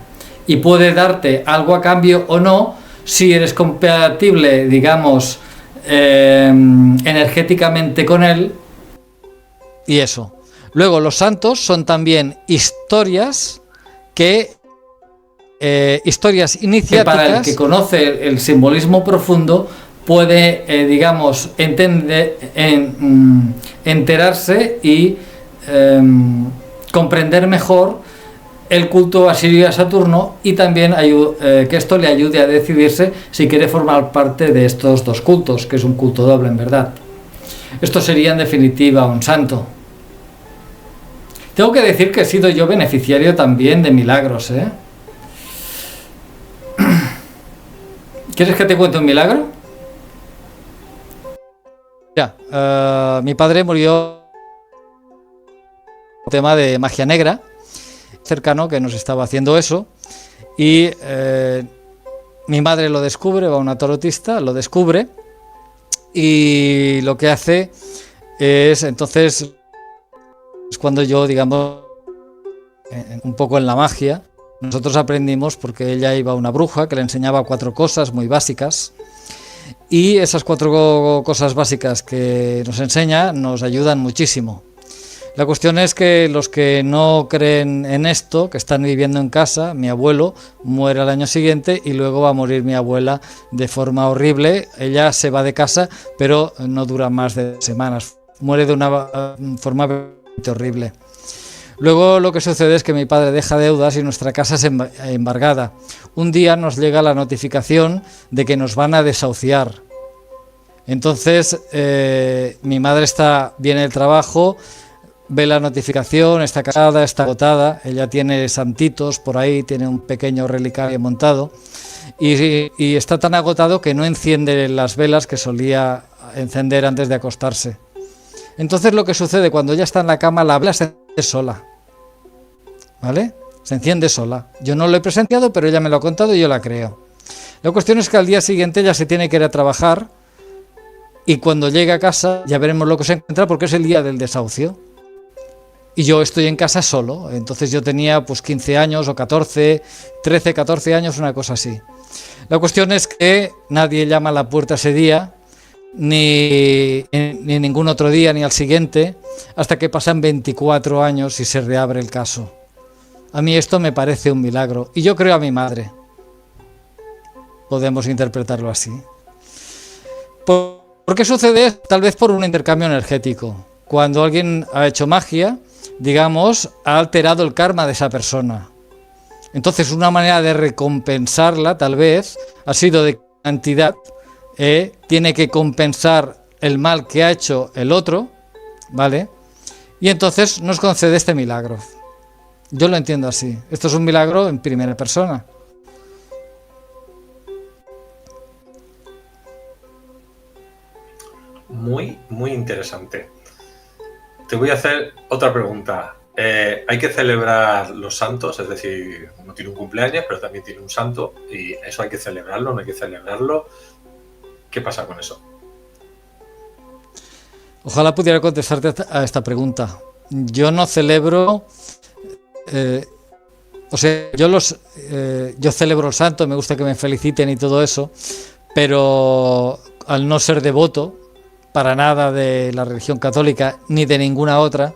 y puede darte algo a cambio o no, si eres compatible, digamos, energéticamente con él. Y eso. Luego los santos son también historias historias iniciáticas. Que para el que conoce el simbolismo profundo puede, digamos, enterarse y comprender mejor el culto asirio y a Saturno, y también que esto le ayude a decidirse si quiere formar parte de estos dos cultos, que es un culto doble en verdad. Esto sería en definitiva un santo. Tengo que decir que he sido yo beneficiario también de milagros, ¿eh? ¿Quieres que te cuente un milagro? Mira, mi padre murió por tema de magia negra, cercano que nos estaba haciendo eso, y mi madre lo descubre, va a una tarotista, lo descubre, y lo que hace es, entonces, es cuando yo, digamos, un poco en la magia, nosotros aprendimos porque ella iba a una bruja que le enseñaba 4 cosas muy básicas, y esas 4 cosas básicas que nos enseña nos ayudan muchísimo. La cuestión es que los que no creen en esto, que están viviendo en casa, mi abuelo muere al año siguiente y luego va a morir mi abuela de forma horrible. Ella se va de casa, pero no dura más de semanas. Muere de una forma horrible. Luego lo que sucede es que mi padre deja deudas y nuestra casa es embargada. Un día nos llega la notificación de que nos van a desahuciar. Entonces mi madre viene del trabajo, ve la notificación, está casada, está agotada, ella tiene santitos por ahí, tiene un pequeño relicario montado y está tan agotado que no enciende las velas que solía encender antes de acostarse. Entonces lo que sucede cuando ella está en la cama, la vela se enciende sola, ¿vale? Se enciende sola. Yo no lo he presenciado, pero ella me lo ha contado y yo la creo. La cuestión es que al día siguiente ella se tiene que ir a trabajar y cuando llegue a casa ya veremos lo que se encuentra porque es el día del desahucio. Y yo estoy en casa solo, entonces yo tenía pues 15 años o 14, 13, 14 años, una cosa así. La cuestión es que nadie llama a la puerta ese día, ni ningún otro día, ni al siguiente, hasta que pasan 24 años y se reabre el caso. A mí esto me parece un milagro, y yo creo a mi madre. Podemos interpretarlo así. ¿Por qué sucede? Tal vez por un intercambio energético. Cuando alguien ha hecho magia, digamos, ha alterado el karma de esa persona. Entonces, una manera de recompensarla, tal vez, ha sido de que la entidad tiene que compensar el mal que ha hecho el otro, ¿vale? Y entonces nos concede este milagro. Yo lo entiendo así. Esto es un milagro en primera persona. Muy, muy interesante. Te voy a hacer otra pregunta. ¿Hay que celebrar los santos? Es decir, uno tiene un cumpleaños, pero también tiene un santo. ¿Y eso hay que celebrarlo? ¿No hay que celebrarlo? ¿Qué pasa con eso? Ojalá pudiera contestarte a esta pregunta. Yo no celebro... yo celebro el santo, me gusta que me feliciten y todo eso, pero al no ser devoto para nada de la religión católica ni de ninguna otra,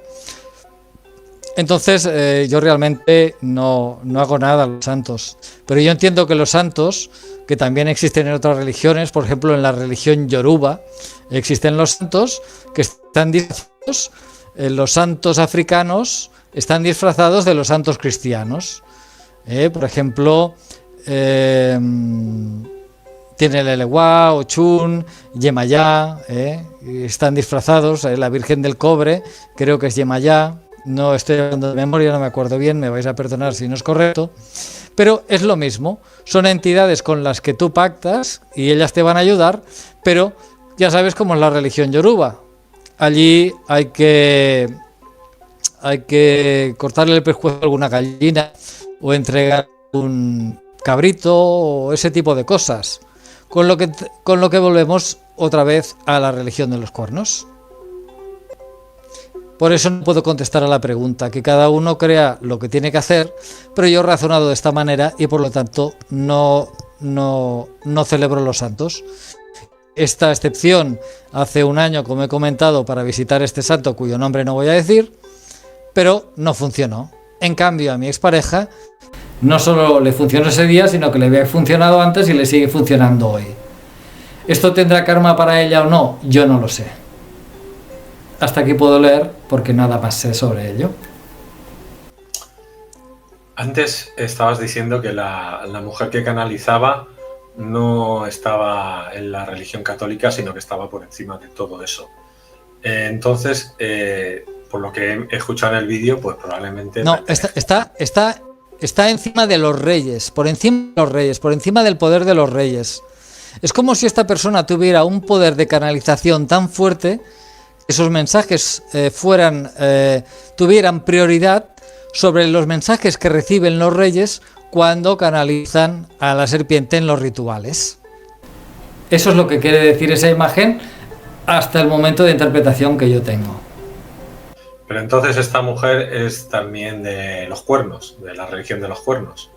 entonces yo realmente no hago nada a los santos. Pero yo entiendo que los santos, que también existen en otras religiones, por ejemplo en la religión yoruba, existen los santos que están disfrazados, los santos africanos están disfrazados de los santos cristianos. Por ejemplo, tiene el Eleguá, Ochun, Yemayá, están disfrazados, la Virgen del Cobre, creo que es Yemayá, no estoy hablando de memoria, no me acuerdo bien, me vais a perdonar si no es correcto, pero es lo mismo, son entidades con las que tú pactas y ellas te van a ayudar, pero ya sabes cómo es la religión yoruba, allí hay que cortarle el pescuezo a alguna gallina o entregar un cabrito o ese tipo de cosas. Con lo que volvemos otra vez a la religión de los cuernos. Por eso no puedo contestar a la pregunta, que cada uno crea lo que tiene que hacer, pero yo he razonado de esta manera y por lo tanto no celebro los santos. Esta excepción hace un año, como he comentado, para visitar este santo cuyo nombre no voy a decir, pero no funcionó. En cambio, a mi expareja no solo le funcionó ese día, sino que le había funcionado antes y le sigue funcionando hoy. ¿Esto tendrá karma para ella o no? Yo no lo sé. Hasta aquí puedo leer porque nada más sé sobre ello. Antes estabas diciendo que la mujer que canalizaba no estaba en la religión católica, sino que estaba por encima de todo eso. Entonces, por lo que he escuchado en el vídeo, pues probablemente... No, está encima de los reyes, por encima de los reyes, por encima del poder de los reyes. Es como si esta persona tuviera un poder de canalización tan fuerte que esos mensajes tuvieran prioridad sobre los mensajes que reciben los reyes cuando canalizan a la serpiente en los rituales. Eso es lo que quiere decir esa imagen hasta el momento de interpretación que yo tengo. Pero entonces esta mujer es también de los cuernos, de la religión de los cuernos.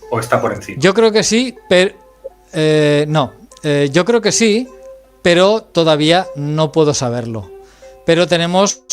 ¿O está por encima? Yo creo que sí, pero yo creo que sí, pero todavía no puedo saberlo. Pero tenemos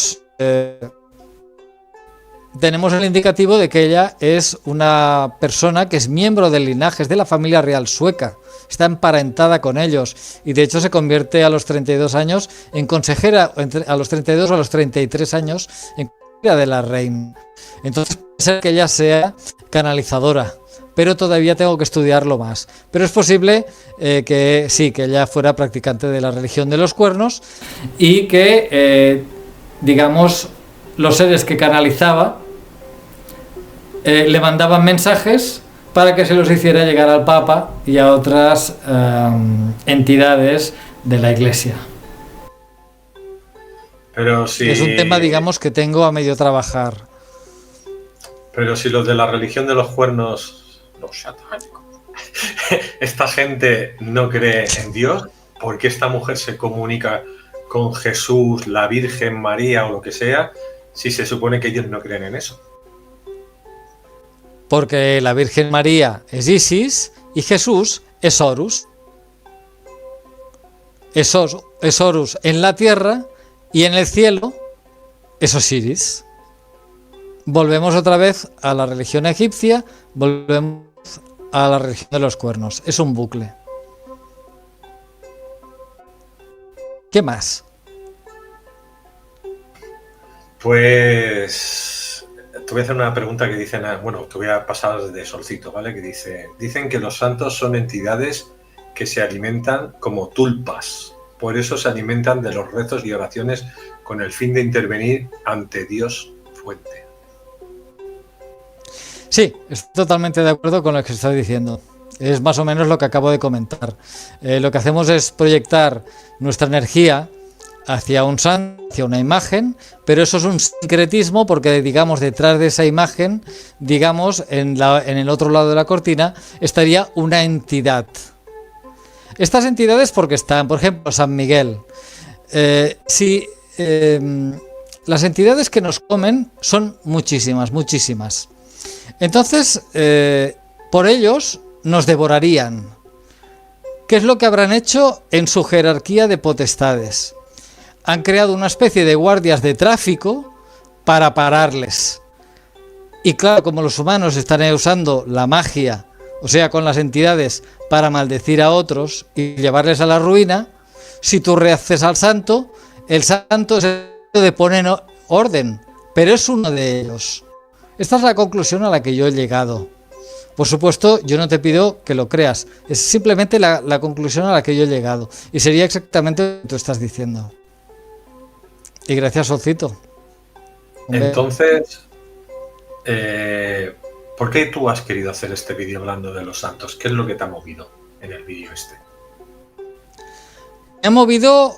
tenemos el indicativo de que ella es una persona que es miembro del linaje, es de la familia real sueca, está emparentada con ellos y de hecho se convierte a los 32 años en consejera, a los 32 o a los 33 años en consejera de la reina. Entonces puede ser que ella sea canalizadora, pero todavía tengo que estudiarlo más. Pero es posible que sí, que ella fuera practicante de la religión de los cuernos y que, digamos, los seres que canalizaba le mandaban mensajes para que se los hiciera llegar al Papa y a otras entidades de la Iglesia. Pero si... Es un tema, digamos, que tengo a medio trabajar. Pero si los de la religión de los cuernos, los satánicos, esta gente no cree en Dios, ¿por qué esta mujer se comunica con Jesús, la Virgen María o lo que sea, si se supone que ellos no creen en eso? Porque la Virgen María es Isis y Jesús es Horus. Es Horus en la tierra y en el cielo es Osiris. Volvemos otra vez a la religión egipcia, volvemos a la religión de los cuernos. Es un bucle. ¿Qué más? Pues te voy a hacer una pregunta que dicen, bueno, te voy a pasar de solcito, ¿vale? Que dicen que los santos son entidades que se alimentan como tulpas. Por eso se alimentan de los rezos y oraciones con el fin de intervenir ante Dios fuente. Sí, estoy totalmente de acuerdo con lo que estás diciendo. Es más o menos lo que acabo de comentar. Lo que hacemos es proyectar nuestra energía hacia un santo, hacia una imagen, pero eso es un sincretismo porque, digamos, detrás de esa imagen, digamos, en el otro lado de la cortina, estaría una entidad. Estas entidades porque están, por ejemplo, San Miguel. Las entidades que nos comen son muchísimas, muchísimas. Entonces, por ellos nos devorarían. ¿Qué es lo que habrán hecho en su jerarquía de potestades? Han creado una especie de guardias de tráfico para pararles. Y claro, como los humanos están usando la magia, o sea, con las entidades, para maldecir a otros y llevarles a la ruina, si tú rehaces al santo, el santo es el de poner orden, pero es uno de ellos. Esta es la conclusión a la que yo he llegado. Por supuesto, yo no te pido que lo creas, es simplemente la conclusión a la que yo he llegado. Y sería exactamente lo que tú estás diciendo. Y gracias, Solcito. Entonces, ¿por qué tú has querido hacer este vídeo hablando de los santos? ¿Qué es lo que te ha movido en el vídeo este? Me ha movido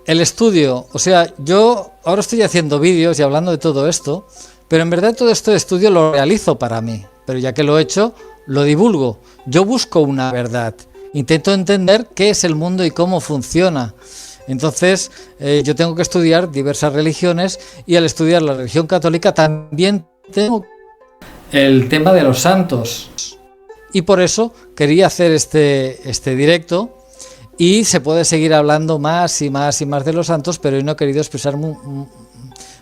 el estudio. O sea, yo ahora estoy haciendo vídeos y hablando de todo esto, pero en verdad todo este estudio lo realizo para mí. Pero ya que lo he hecho, lo divulgo. Yo busco una verdad. Intento entender qué es el mundo y cómo funciona. Entonces, yo tengo que estudiar diversas religiones y al estudiar la religión católica también tengo el tema de los santos. Y por eso quería hacer este directo y se puede seguir hablando más y más y más de los santos, pero hoy no he querido expresar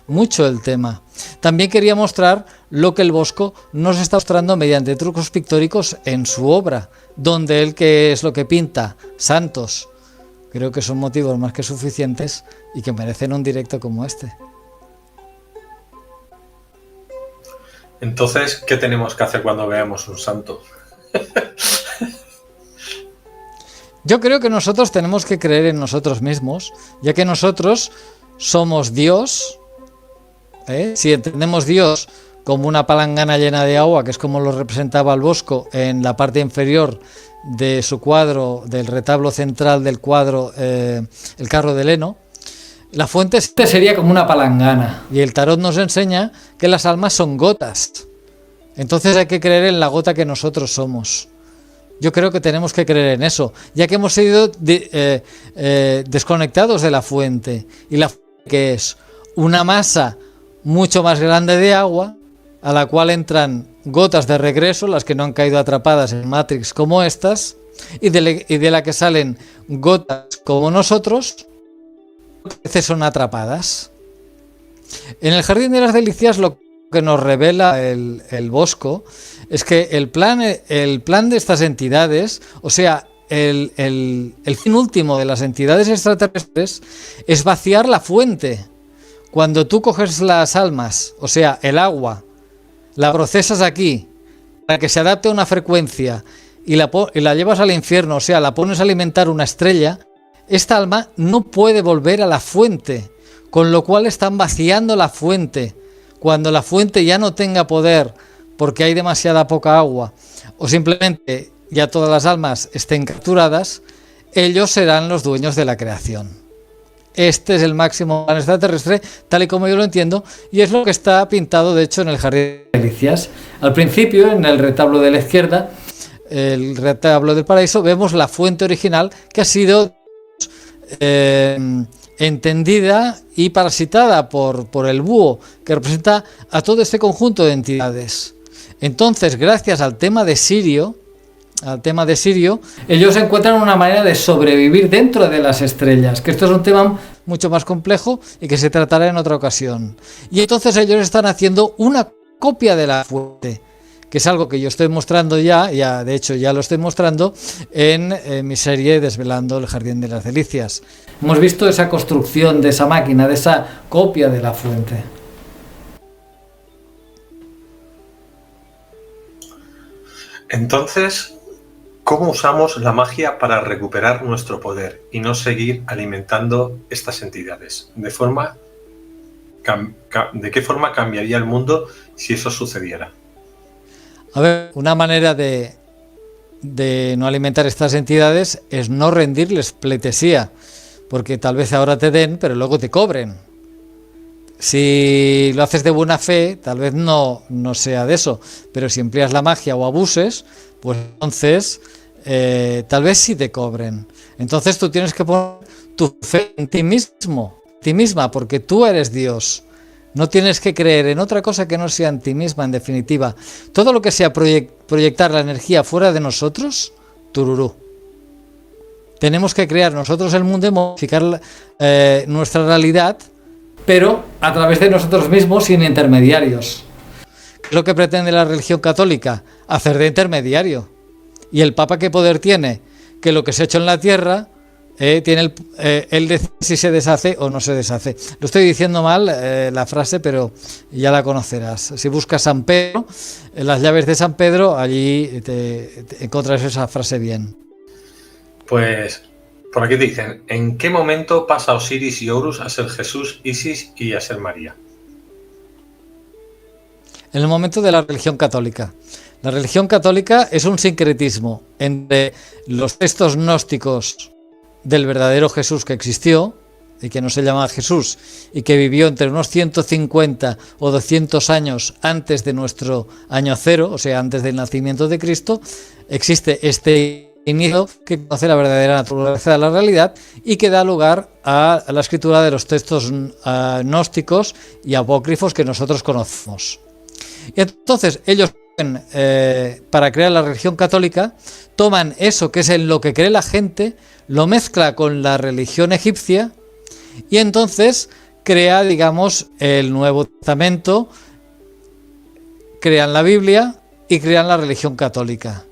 mucho el tema. También quería mostrar lo que el Bosco nos está mostrando mediante trucos pictóricos en su obra, donde él, ¿qué es lo que pinta? Santos. Creo que son motivos más que suficientes y que merecen un directo como este. Entonces, ¿qué tenemos que hacer cuando veamos un santo? Yo creo que nosotros tenemos que creer en nosotros mismos, ya que nosotros somos Dios. Si entendemos Dios como una palangana llena de agua, que es como lo representaba el Bosco en la parte inferior de su cuadro, del retablo central del cuadro, el carro de Leno, la fuente sería como una palangana. Y el tarot nos enseña que las almas son gotas. Entonces hay que creer en la gota que nosotros somos. Yo creo que tenemos que creer en eso, ya que hemos sido desconectados de la fuente. Y la fuente, que es una masa mucho más grande de agua, a la cual entran gotas de regreso, las que no han caído atrapadas en Matrix como estas, y de la que salen gotas como nosotros, que son atrapadas. En el Jardín de las Delicias lo que nos revela el Bosco es que el plan de estas entidades, o sea, el fin último de las entidades extraterrestres es vaciar la fuente. Cuando tú coges las almas, o sea, el agua, la procesas aquí para que se adapte a una frecuencia y la llevas al infierno, o sea, la pones a alimentar una estrella, esta alma no puede volver a la fuente, con lo cual están vaciando la fuente. Cuando la fuente ya no tenga poder porque hay demasiada poca agua o simplemente ya todas las almas estén capturadas, ellos serán los dueños de la creación. Este es el máximo plan extraterrestre, tal y como yo lo entiendo, y es lo que está pintado, de hecho, en el Jardín de las Delicias. Al principio, en el retablo de la izquierda, el retablo del paraíso, vemos la fuente original que ha sido entendida y parasitada por el búho, que representa a todo este conjunto de entidades. Entonces, gracias al tema de Sirio, ellos encuentran una manera de sobrevivir dentro de las estrellas, que esto es un tema mucho más complejo y que se tratará en otra ocasión. Y entonces ellos están haciendo una copia de la fuente, que es algo que yo estoy mostrando ya de hecho ya lo estoy mostrando en mi serie Desvelando el Jardín de las Delicias. Hemos visto esa construcción de esa máquina, de esa copia de la fuente. Entonces, ¿cómo usamos la magia para recuperar nuestro poder y no seguir alimentando estas entidades? ¿De qué forma cambiaría el mundo si eso sucediera? A ver, una manera de no alimentar estas entidades es no rendirles pleitesía, porque tal vez ahora te den, pero luego te cobren. Si lo haces de buena fe, tal vez no sea de eso, pero si empleas la magia o abuses, pues entonces tal vez sí te cobren. Entonces tú tienes que poner tu fe en ti mismo, en ti misma, porque tú eres Dios. No tienes que creer en otra cosa que no sea en ti misma, en definitiva. Todo lo que sea proyectar la energía fuera de nosotros, tururú. Tenemos que crear nosotros el mundo y modificar nuestra realidad, pero a través de nosotros mismos, sin intermediarios. ¿Qué es lo que pretende la religión católica? Hacer de intermediario. ¿Y el Papa qué poder tiene? Que lo que se ha hecho en la tierra, tiene él decide si se deshace o no se deshace. Lo estoy diciendo mal la frase, pero ya la conocerás. Si buscas San Pedro, en las llaves de San Pedro, allí te encontrarás esa frase bien. Pues por aquí te dicen, ¿en qué momento pasa Osiris y Horus a ser Jesús, Isis y a ser María? En el momento de la religión católica. La religión católica es un sincretismo entre los textos gnósticos del verdadero Jesús que existió y que no se llama Jesús y que vivió entre unos 150 o 200 años antes de nuestro año cero, o sea, antes del nacimiento de Cristo. Existe este inicio que conoce la verdadera naturaleza de la realidad y que da lugar a la escritura de los textos gnósticos y apócrifos que nosotros conocemos. Y entonces ellos, para crear la religión católica, toman eso que es en lo que cree la gente, lo mezcla con la religión egipcia y entonces crea, digamos, el Nuevo Testamento, crean la Biblia y crean la religión católica.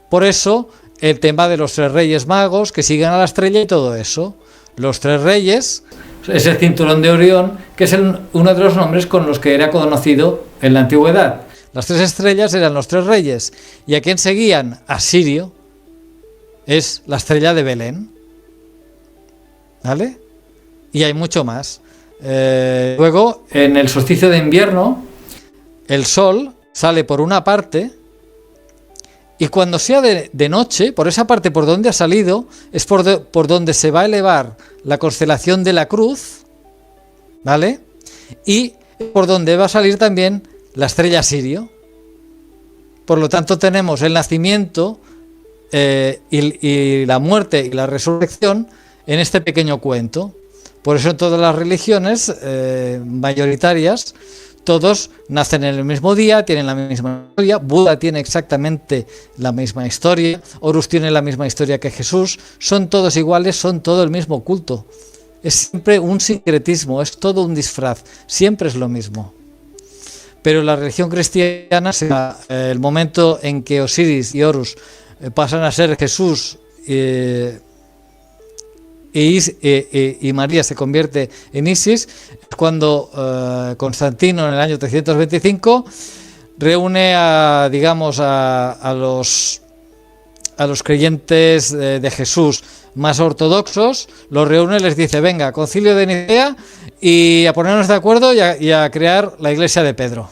Por eso el tema de los tres reyes magos que siguen a la estrella y todo eso. Los tres reyes es el cinturón de Orión, que es uno de los nombres con los que era conocido en la antigüedad. Las tres estrellas eran los tres reyes. ¿Y a quién seguían? A Sirio. Es la estrella de Belén. ¿Vale? Y hay mucho más. Luego, en el solsticio de invierno, el sol sale por una parte y cuando sea de noche, por esa parte por donde ha salido, es por donde se va a elevar la constelación de la Cruz, ¿vale? Y por donde va a salir también la estrella Sirio. Por lo tanto tenemos el nacimiento y la muerte y la resurrección en este pequeño cuento. Por eso en todas las religiones mayoritarias todos nacen en el mismo día, tienen la misma historia. Buda tiene exactamente la misma historia, Horus tiene la misma historia que Jesús, son todos iguales, son todo el mismo culto. Es siempre un sincretismo, es todo un disfraz, siempre es lo mismo. pero la religión cristiana, el momento en que Osiris y Horus pasan a ser Jesús y María se convierte en Isis, es cuando Constantino en el año 325 reúne a los creyentes de Jesús más ortodoxos, los reúne y les dice: venga, concilio de Nicea, y a ponernos de acuerdo y a crear la iglesia de Pedro.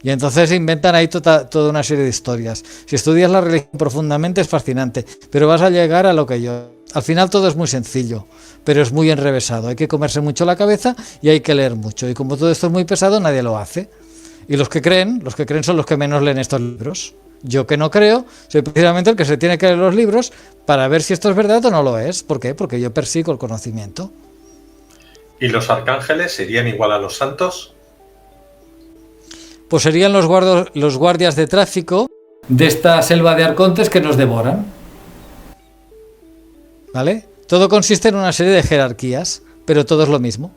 Y entonces inventan ahí toda una serie de historias. Si estudias la religión profundamente es fascinante, pero vas a llegar a lo que yo. Al final todo es muy sencillo, pero es muy enrevesado. Hay que comerse mucho la cabeza y hay que leer mucho. Y como todo esto es muy pesado, nadie lo hace. Y los que creen son los que menos leen estos libros. Yo, que no creo, soy precisamente el que se tiene que leer los libros para ver si esto es verdad o no lo es. ¿Por qué? Porque yo persigo el conocimiento. ¿Y los arcángeles serían igual a los santos? Pues serían los guardias de tráfico de esta selva de arcontes que nos devoran. ¿Vale? Todo consiste en una serie de jerarquías, pero todo es lo mismo.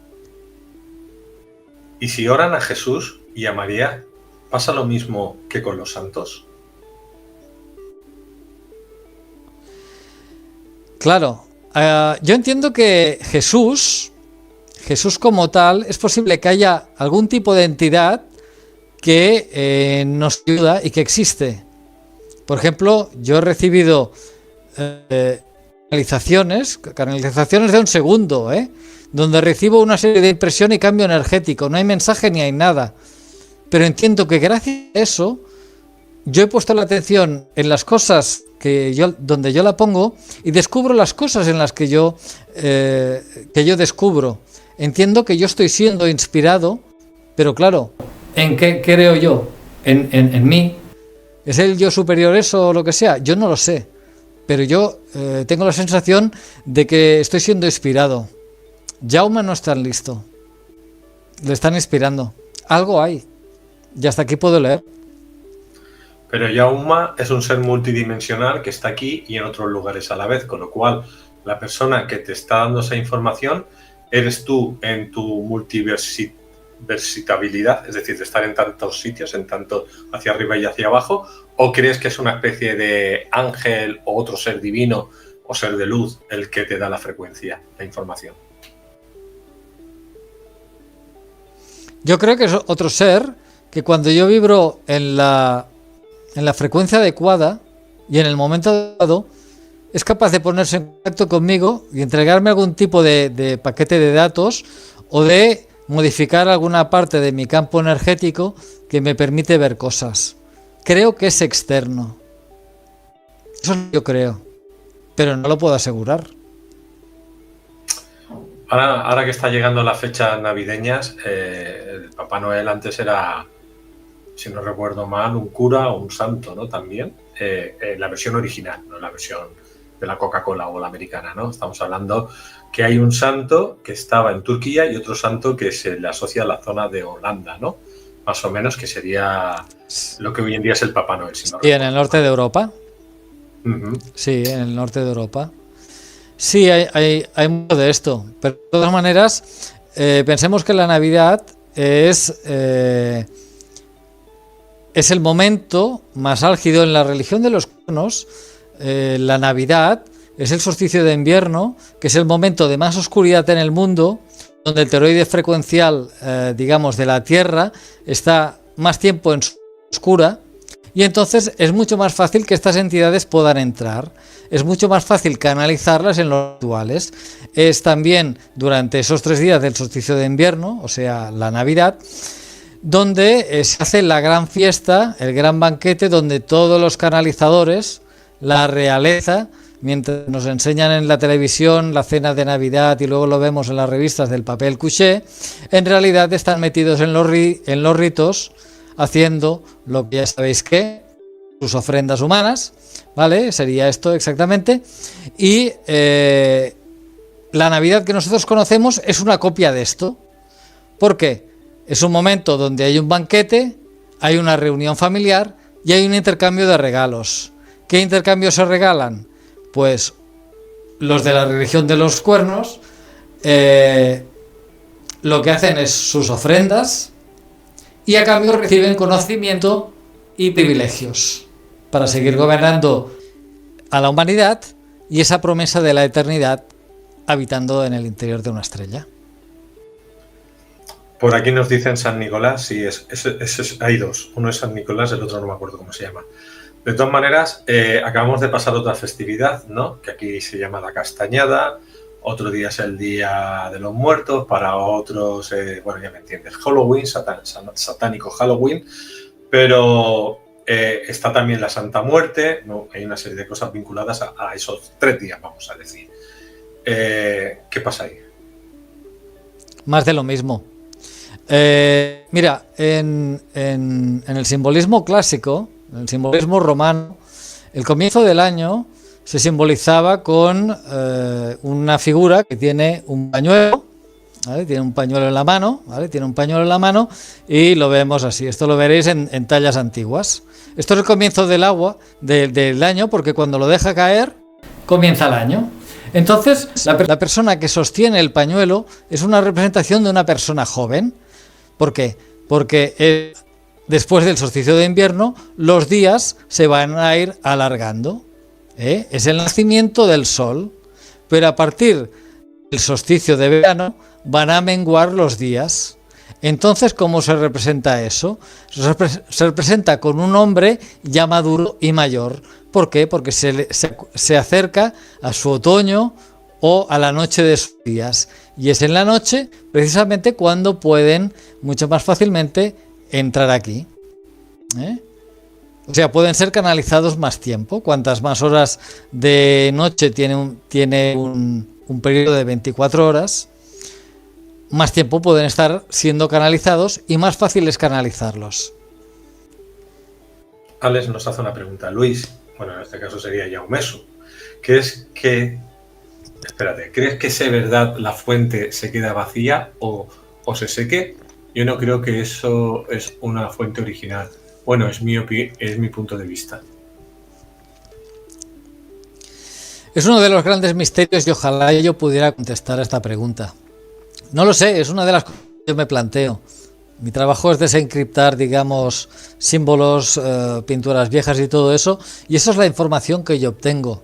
¿Y si oran a Jesús y a María, pasa lo mismo que con los santos? Claro, yo entiendo que Jesús como tal, es posible que haya algún tipo de entidad que nos ayuda y que existe. Por ejemplo, yo he recibido canalizaciones de un segundo, donde recibo una serie de impresión y cambio energético. No hay mensaje ni hay nada. Pero entiendo que gracias a eso, yo he puesto la atención en las cosas donde yo la pongo, y descubro las cosas en las que yo descubro. Entiendo que yo estoy siendo inspirado, pero claro, ¿en qué creo yo? En mí. ¿Es el yo superior eso o lo que sea? Yo no lo sé, pero yo tengo la sensación de que estoy siendo inspirado. Jaume no es tan listo. Le están inspirando. Algo hay. Y hasta aquí puedo leer. Pero Jaume es un ser multidimensional que está aquí y en otros lugares a la vez, con lo cual la persona que te está dando esa información eres tú en tu multiversitabilidad, es decir, de estar en tantos sitios, en tanto hacia arriba y hacia abajo, o crees que es una especie de ángel o otro ser divino o ser de luz el que te da la frecuencia, la información. Yo creo que es otro ser que cuando yo vibro en la frecuencia adecuada y en el momento adecuado, es capaz de ponerse en contacto conmigo y entregarme algún tipo de paquete de datos o de modificar alguna parte de mi campo energético que me permite ver cosas. Creo que es externo. Eso yo creo, pero no lo puedo asegurar. Ahora que está llegando las fechas navideñas, el Papá Noel antes era, si no recuerdo mal, un cura o un santo, ¿no? También, la versión original, no la versión de la Coca-Cola o la americana, ¿no? Estamos hablando que hay un santo que estaba en Turquía y otro santo que se le asocia a la zona de Holanda, ¿no? Más o menos, que sería lo que hoy en día es el Papá Noel. Si no ¿Y en el norte de Europa? Uh-huh. Sí, en el norte de Europa. Sí, hay mucho de esto, pero de todas maneras, pensemos que la Navidad es el momento más álgido en la religión de los cuernos. La Navidad es el solsticio de invierno, que es el momento de más oscuridad en el mundo, donde el toroide frecuencial, de la Tierra está más tiempo en oscura, y entonces es mucho más fácil que estas entidades puedan entrar. Es mucho más fácil canalizarlas en los rituales. Es también durante esos 3 días del solsticio de invierno, o sea, la Navidad, donde se hace la gran fiesta, el gran banquete, donde todos los canalizadores, la realeza, mientras nos enseñan en la televisión la cena de Navidad y luego lo vemos en las revistas del papel couché, en realidad están metidos en los ritos, haciendo lo que ya sabéis que, sus ofrendas humanas, ¿vale? Sería esto exactamente. Y la Navidad que nosotros conocemos es una copia de esto. ¿Por qué? Es un momento donde hay un banquete, hay una reunión familiar y hay un intercambio de regalos. ¿Qué intercambios se regalan? Pues los de la religión de los cuernos lo que hacen es sus ofrendas y a cambio reciben conocimiento y privilegios para seguir gobernando a la humanidad y esa promesa de la eternidad habitando en el interior de una estrella. Por aquí nos dicen San Nicolás, sí, hay dos. Uno es San Nicolás, el otro no me acuerdo cómo se llama. De todas maneras, acabamos de pasar otra festividad, ¿no? Que aquí se llama la Castañada, otro día es el Día de los Muertos, para otros, bueno, ya me entiendes, Halloween, satánico Halloween, pero está también la Santa Muerte, ¿no? Hay una serie de cosas vinculadas a esos 3 días, vamos a decir. ¿Qué pasa ahí? Más de lo mismo. Mira, en el simbolismo clásico, en el simbolismo romano, el comienzo del año se simbolizaba con una figura que tiene un pañuelo, ¿vale? Tiene un pañuelo en la mano, ¿vale? Tiene un pañuelo en la mano y lo vemos así. Esto lo veréis en tallas antiguas. Esto es el comienzo del año, porque cuando lo deja caer, Comienza el año. Entonces, la persona que sostiene el pañuelo es una representación de una persona joven. ¿Por qué? Porque después del solsticio de invierno, los días se van a ir alargando. Es el nacimiento del sol, pero a partir del solsticio de verano van a menguar los días. Entonces, ¿cómo se representa eso? Se representa con un hombre ya maduro y mayor. ¿Por qué? Porque se acerca a su otoño o a la noche de sus días. Y es en la noche, precisamente, cuando pueden mucho más fácilmente entrar aquí. O sea, pueden ser canalizados más tiempo. Cuantas más horas de noche tiene un periodo de 24 horas, más tiempo pueden estar siendo canalizados y más fácil es canalizarlos. Alex nos hace una pregunta. Luis, bueno, en este caso sería Jaumesu. ¿Crees que es verdad la fuente se queda vacía o se seque? Yo no creo que eso es una fuente original. Bueno, es mi punto de vista. Es uno de los grandes misterios y ojalá yo pudiera contestar a esta pregunta. No lo sé, es una de las cosas que yo me planteo. Mi trabajo es desencriptar, digamos, símbolos, pinturas viejas y todo eso, y esa es la información que yo obtengo.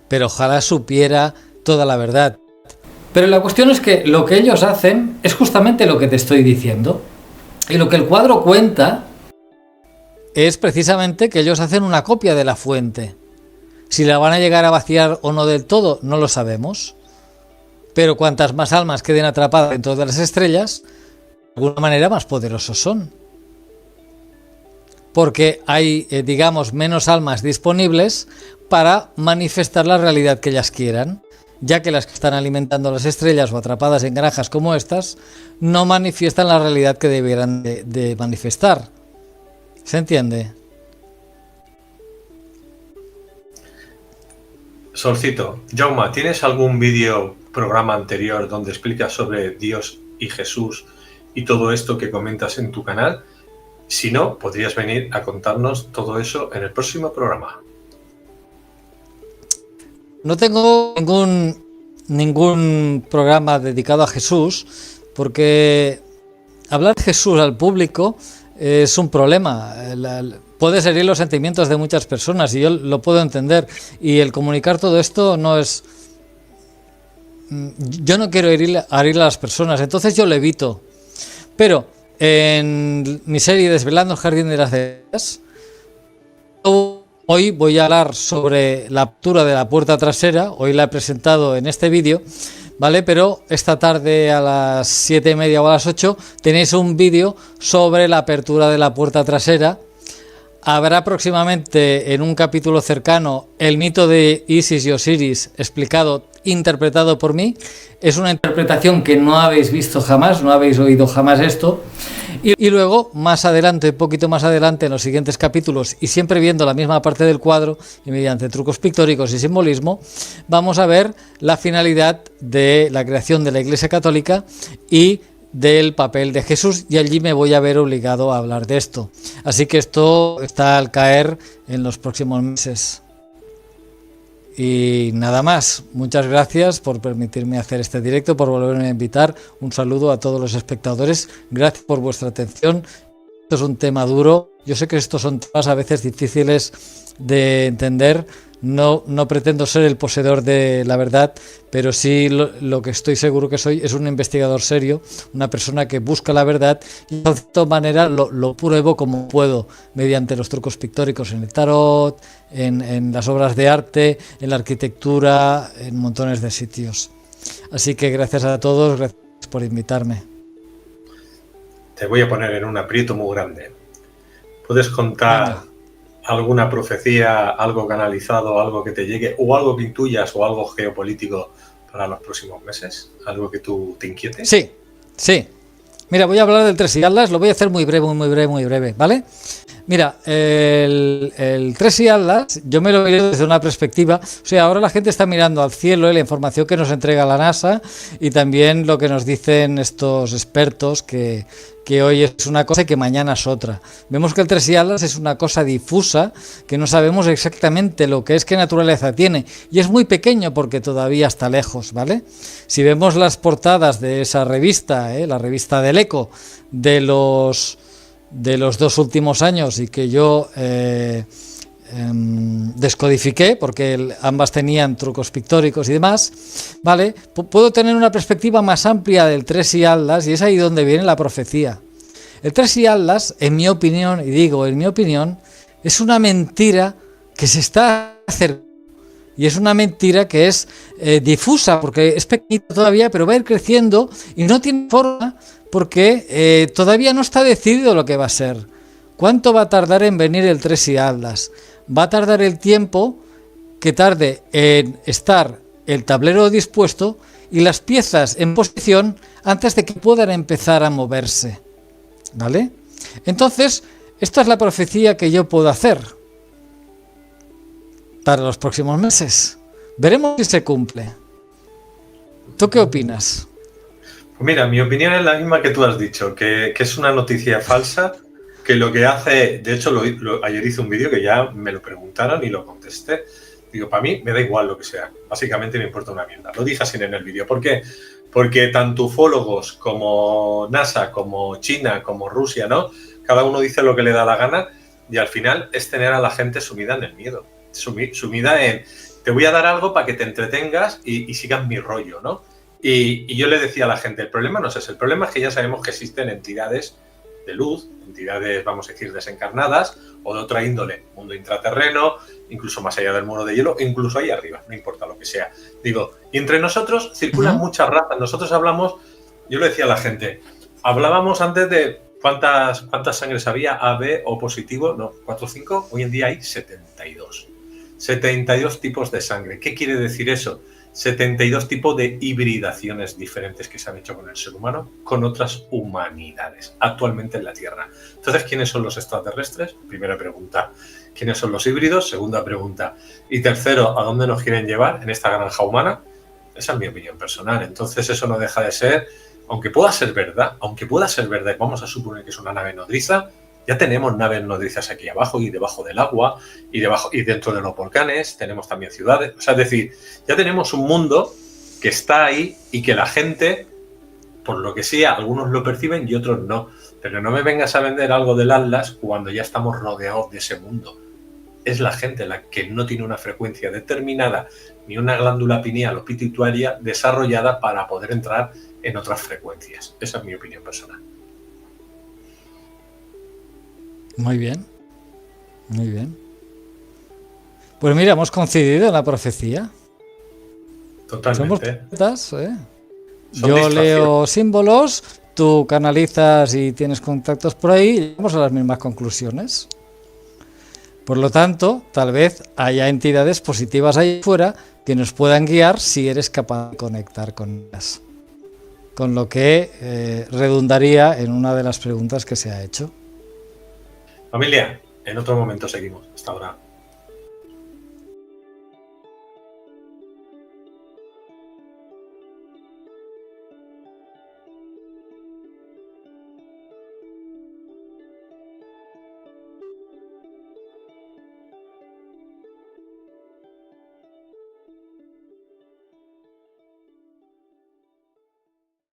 Pero ojalá supiera toda la verdad. Pero la cuestión es que lo que ellos hacen es justamente lo que te estoy diciendo. Y lo que el cuadro cuenta es precisamente que ellos hacen una copia de la fuente. Si la van a llegar a vaciar o no del todo, no lo sabemos. Pero cuantas más almas queden atrapadas dentro de las estrellas, de alguna manera más poderosos son. Porque hay, digamos, menos almas disponibles para manifestar la realidad que ellas quieran, ya que las que están alimentando las estrellas o atrapadas en granjas como estas no manifiestan la realidad que debieran de manifestar. ¿Se entiende? Solcito, Jauma, ¿tienes algún programa anterior donde explicas sobre Dios y Jesús y todo esto que comentas en tu canal? Si no, podrías venir a contarnos todo eso en el próximo programa. No tengo ningún programa dedicado a Jesús, porque hablar de Jesús al público es un problema. Puede herir los sentimientos de muchas personas y yo lo puedo entender. Y el comunicar todo esto no es... Yo no quiero herir a las personas, entonces yo lo evito. Pero en mi serie Desvelando el Jardín de las Deidades, hoy voy a hablar sobre la apertura de la puerta trasera. Hoy la he presentado en este vídeo, ¿vale? Pero esta tarde a las 7:30 o a las 8 tenéis un vídeo sobre la apertura de la puerta trasera. Habrá próximamente en un capítulo cercano el mito de Isis y Osiris explicado, interpretado por mí. Es una interpretación que no habéis visto jamás, no habéis oído jamás esto. Y luego, más adelante, un poquito más adelante, en los siguientes capítulos, y siempre viendo la misma parte del cuadro, y mediante trucos pictóricos y simbolismo, vamos a ver la finalidad de la creación de la Iglesia Católica y del papel de Jesús, y allí me voy a ver obligado a hablar de esto. Así que esto está al caer en los próximos meses. Y nada más, muchas gracias por permitirme hacer este directo, por volverme a invitar. Un saludo a todos los espectadores, gracias por vuestra atención. esto es un tema duro. Yo sé que estos son temas a veces difíciles de entender. No pretendo ser el poseedor de la verdad, pero sí lo que estoy seguro que soy es un investigador serio, una persona que busca la verdad y de cierta manera lo pruebo como puedo, mediante los trucos pictóricos en el tarot, en las obras de arte, en la arquitectura, en montones de sitios. Así que gracias a todos, gracias por invitarme. Te voy a poner en un aprieto muy grande. ¿Puedes contar alguna profecía, algo canalizado, algo que te llegue, o algo que intuyas, o algo geopolítico para los próximos meses? ¿Algo que tú te inquiete? Sí. Mira, voy a hablar del Tres y Atlas, lo voy a hacer muy breve, ¿vale? Mira, el Tres y Atlas, yo me lo miro desde una perspectiva, o sea, ahora la gente está mirando al cielo la información que nos entrega la NASA y también lo que nos dicen estos expertos que hoy es una cosa y que mañana es otra. Vemos que el Tres y Atlas es una cosa difusa, que no sabemos exactamente lo que es, qué naturaleza tiene, y es muy pequeño porque todavía está lejos, ¿vale? Si vemos las portadas de esa revista, la revista del Eco, de los 2 últimos años y que yo descodifiqué porque ambas tenían trucos pictóricos y demás, ¿vale? Puedo tener una perspectiva más amplia del Tres y Atlas y es ahí donde viene la profecía. El Tres y Atlas, en mi opinión, y digo en mi opinión, es una mentira que se está acercando y es una mentira que es difusa porque es pequeñita todavía, pero va a ir creciendo y no tiene forma porque todavía no está decidido lo que va a ser. ¿Cuánto va a tardar en venir el Tres y Atlas? Va a tardar el tiempo que tarde en estar el tablero dispuesto y las piezas en posición antes de que puedan empezar a moverse, ¿vale? Entonces, esta es la profecía que yo puedo hacer para los próximos meses. Veremos si se cumple. ¿Tú qué opinas? Pues mira, mi opinión es la misma que tú has dicho, que es una noticia falsa, que lo que hace, de hecho ayer hice un vídeo que ya me lo preguntaron y lo contesté. Digo, para mí me da igual lo que sea, básicamente me importa una mierda. Lo dije así en el vídeo. ¿Por qué? Porque tanto ufólogos como NASA, como China, como Rusia, ¿no? Cada uno dice lo que le da la gana y al final es tener a la gente sumida en el miedo, sumida en te voy a dar algo para que te entretengas y sigas mi rollo, ¿no? Y yo le decía a la gente, el problema no es ese, el problema es que ya sabemos que existen entidades de luz, entidades, vamos a decir, desencarnadas o de otra índole, mundo intraterreno, incluso más allá del muro de hielo, incluso ahí arriba, no importa lo que sea. Digo, y entre nosotros circulan muchas razas, nosotros hablamos, yo le decía a la gente, hablábamos antes de cuántas sangres había, A, B o positivo, no, 4 o 5, hoy en día hay 72. 72 tipos de sangre. ¿Qué quiere decir eso? 72 tipos de hibridaciones diferentes que se han hecho con el ser humano, con otras humanidades, actualmente en la Tierra. Entonces, ¿quiénes son los extraterrestres? Primera pregunta. ¿Quiénes son los híbridos? Segunda pregunta. Y tercero, ¿a dónde nos quieren llevar en esta granja humana? Esa es mi opinión personal. Entonces, eso no deja de ser, aunque pueda ser verdad, vamos a suponer que es una nave nodriza, ya tenemos naves nodrizas aquí abajo y debajo del agua y dentro de los volcanes, tenemos también ciudades, o sea, es decir, ya tenemos un mundo que está ahí y que la gente, por lo que sea, algunos lo perciben y otros no, pero no me vengas a vender algo del Atlas cuando ya estamos rodeados de ese mundo. Es la gente la que no tiene una frecuencia determinada ni una glándula pineal o pituitaria desarrollada para poder entrar en otras frecuencias. Esa es mi opinión personal. Muy bien, muy bien. Pues mira, hemos coincidido en la profecía. Totalmente. Somos poetas, Yo leo símbolos, tú canalizas y tienes contactos por ahí y llegamos a las mismas conclusiones. Por lo tanto, tal vez haya entidades positivas ahí fuera que nos puedan guiar si eres capaz de conectar con ellas. Con lo que redundaría en una de las preguntas que se ha hecho. Familia, en otro momento seguimos. Hasta ahora.